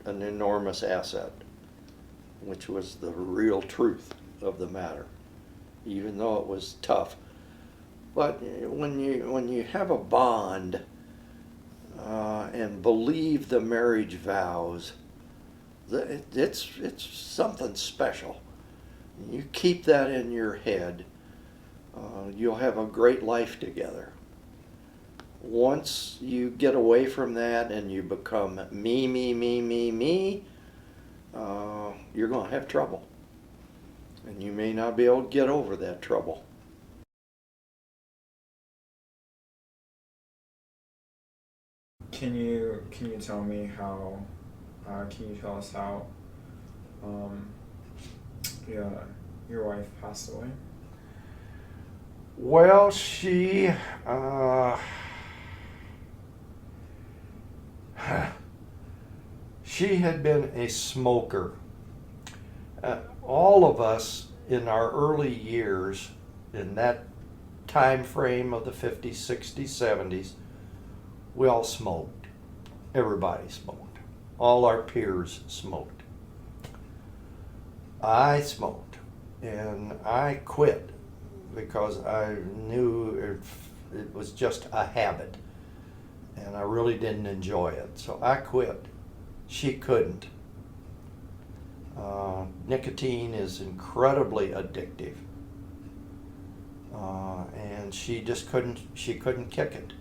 enormous asset, which was the real truth of the matter, even though it was tough. But when you have a bond and believe the marriage vows, it's something special. You keep that in your head, you'll have a great life together. Once you get away from that and you become me, you're going to have trouble. And you may not be able to get over that trouble. Can you tell me how? Can you tell us how? Your wife passed away. Well, she had been a smoker. All of us in our early years, in that time frame of the 50s, 60s, 70s, we all smoked. Everybody smoked. All our peers smoked. I smoked, and I quit because I knew it was just a habit, and I really didn't enjoy it. So I quit. She couldn't. Nicotine is incredibly addictive, and she just couldn't kick it,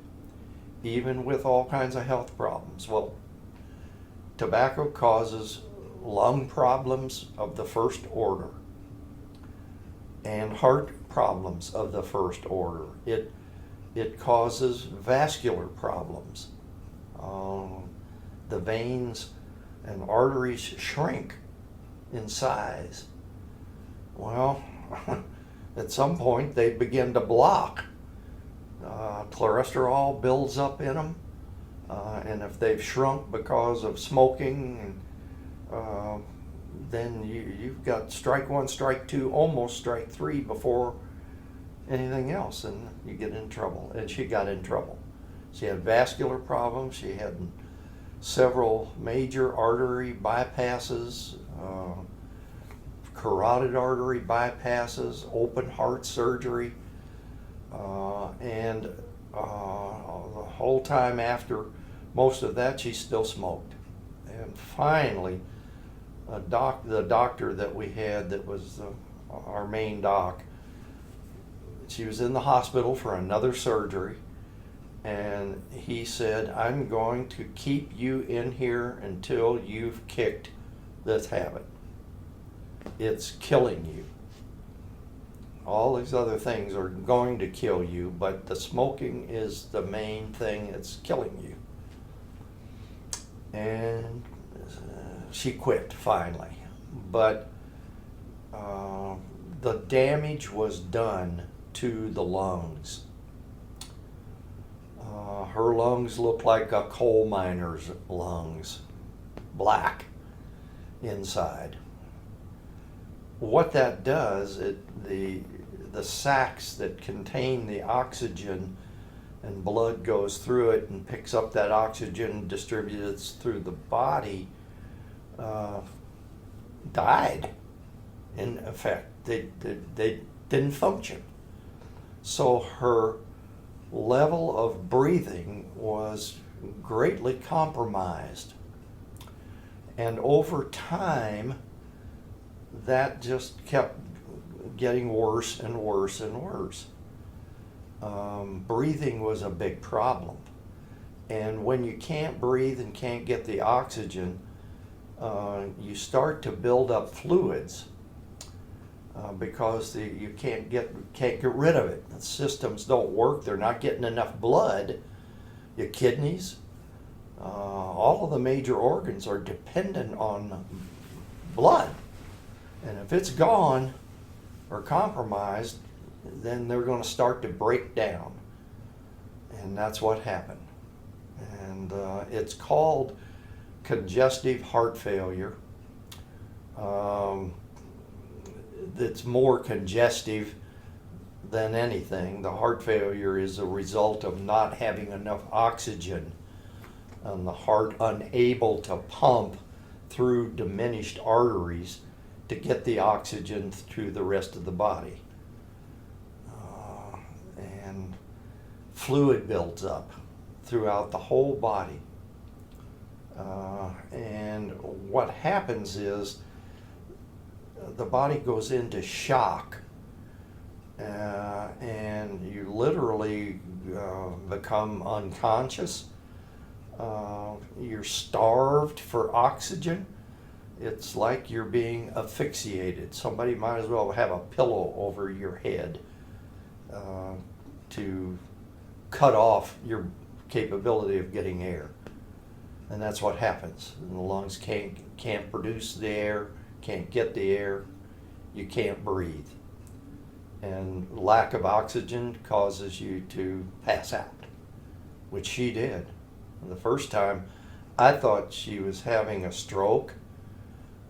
even with all kinds of health problems. Well, tobacco causes lung problems of the first order and heart problems of the first order. It causes vascular problems. The veins and arteries shrink in size. Well, at some point they begin to block. Cholesterol builds up in them, and if they've shrunk because of smoking, then you've got strike one, strike two, almost strike three before anything else, and you get in trouble. And she got in trouble. She had vascular problems. She had several major artery bypasses, carotid artery bypasses, open heart surgery, and the whole time after most of that, she still smoked. And finally, the doctor that we had that was our main doc, she was in the hospital for another surgery, and he said, "I'm going to keep you in here until you've kicked this habit. It's killing you. All these other things are going to kill you, but the smoking is the main thing that's killing you." And she quit finally, but the damage was done to the lungs. Her lungs looked like a coal miner's lungs, black inside. What that does, the sacs that contain the oxygen and blood goes through it and picks up that oxygen, distributes through the body, died. In effect, they didn't function. So her level of breathing was greatly compromised. And over time, that just kept getting worse and worse and worse. Breathing was a big problem. And when you can't breathe and can't get the oxygen, you start to build up fluids because you can't get rid of it. The systems don't work. They're not getting enough blood. Your kidneys, all of the major organs are dependent on blood. And if it's gone or compromised, then they're going to start to break down. And that's what happened. And it's called congestive heart failure. It's more congestive than anything. The heart failure is a result of not having enough oxygen and the heart unable to pump through diminished arteries to get the oxygen to the rest of the body. And fluid builds up throughout the whole body. And what happens is the body goes into shock, and you literally become unconscious. You're starved for oxygen. It's like you're being asphyxiated. Somebody might as well have a pillow over your head to cut off your capability of getting air. And that's what happens. And the lungs can't produce the air, can't get the air, you can't breathe. And lack of oxygen causes you to pass out, which she did. The first time, I thought she was having a stroke.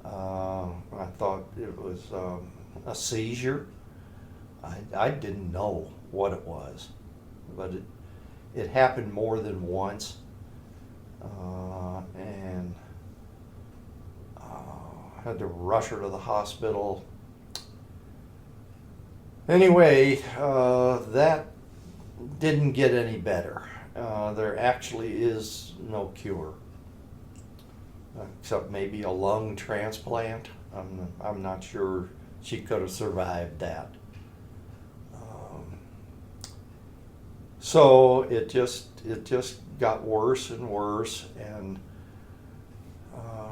I thought it was a seizure. I didn't know what it was, but it happened more than once. And had to rush her to the hospital. Anyway, that didn't get any better. There actually is no cure, except maybe a lung transplant. I'm not sure she could have survived that. So it just got worse and worse, and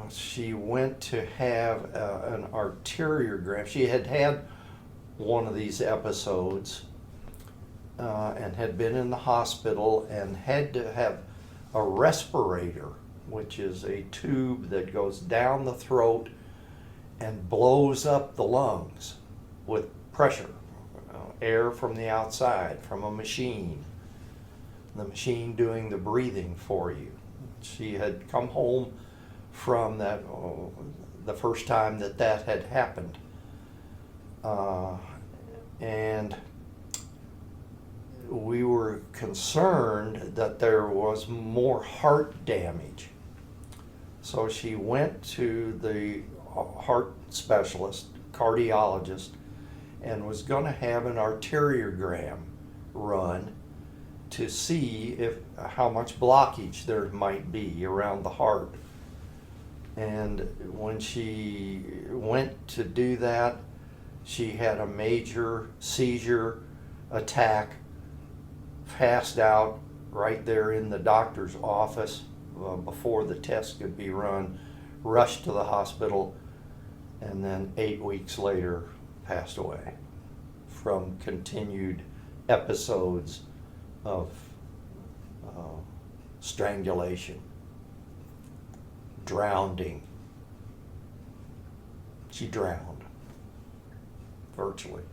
she went to have an arteriogram. She had one of these episodes and had been in the hospital and had to have a respirator, which is a tube that goes down the throat and blows up the lungs with pressure, air from the outside, from a machine. The machine doing the breathing for you. She had come home from that, the first time that had happened. And we were concerned that there was more heart damage. So she went to the heart specialist, cardiologist, and was going to have an arteriogram run to see how much blockage there might be around the heart. And when she went to do that, she had a major seizure attack, passed out right there in the doctor's office before the test could be run, rushed to the hospital, and then 8 weeks later passed away from continued episodes of strangulation, drowning. She drowned, virtually.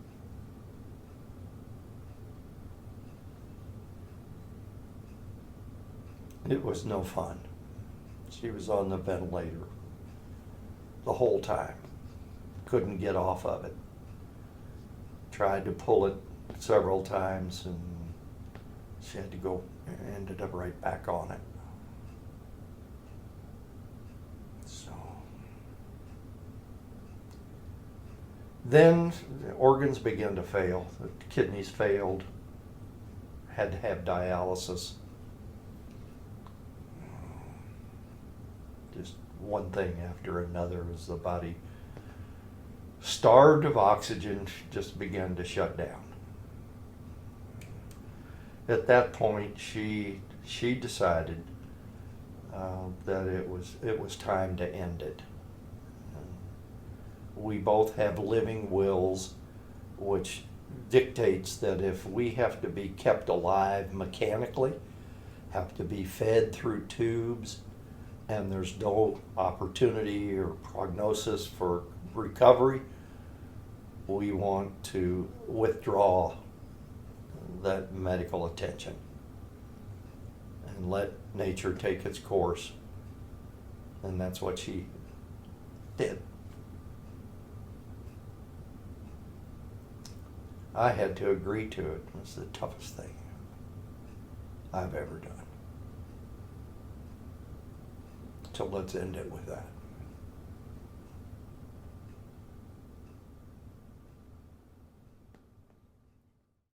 It was no fun. She was on the ventilator the whole time. Couldn't get off of it. Tried to pull it several times, and she had to go, ended up right back on it. So then the organs began to fail. The kidneys failed. Had to have dialysis. Just one thing after another as the body, starved of oxygen, just began to shut down. At that point, she decided that it was time to end it. We both have living wills, which dictates that if we have to be kept alive mechanically, have to be fed through tubes, and there's no opportunity or prognosis for recovery, we want to withdraw that medical attention and let nature take its course. And that's what she did. I had to agree to it. It was the toughest thing I've ever done. So let's end it with that.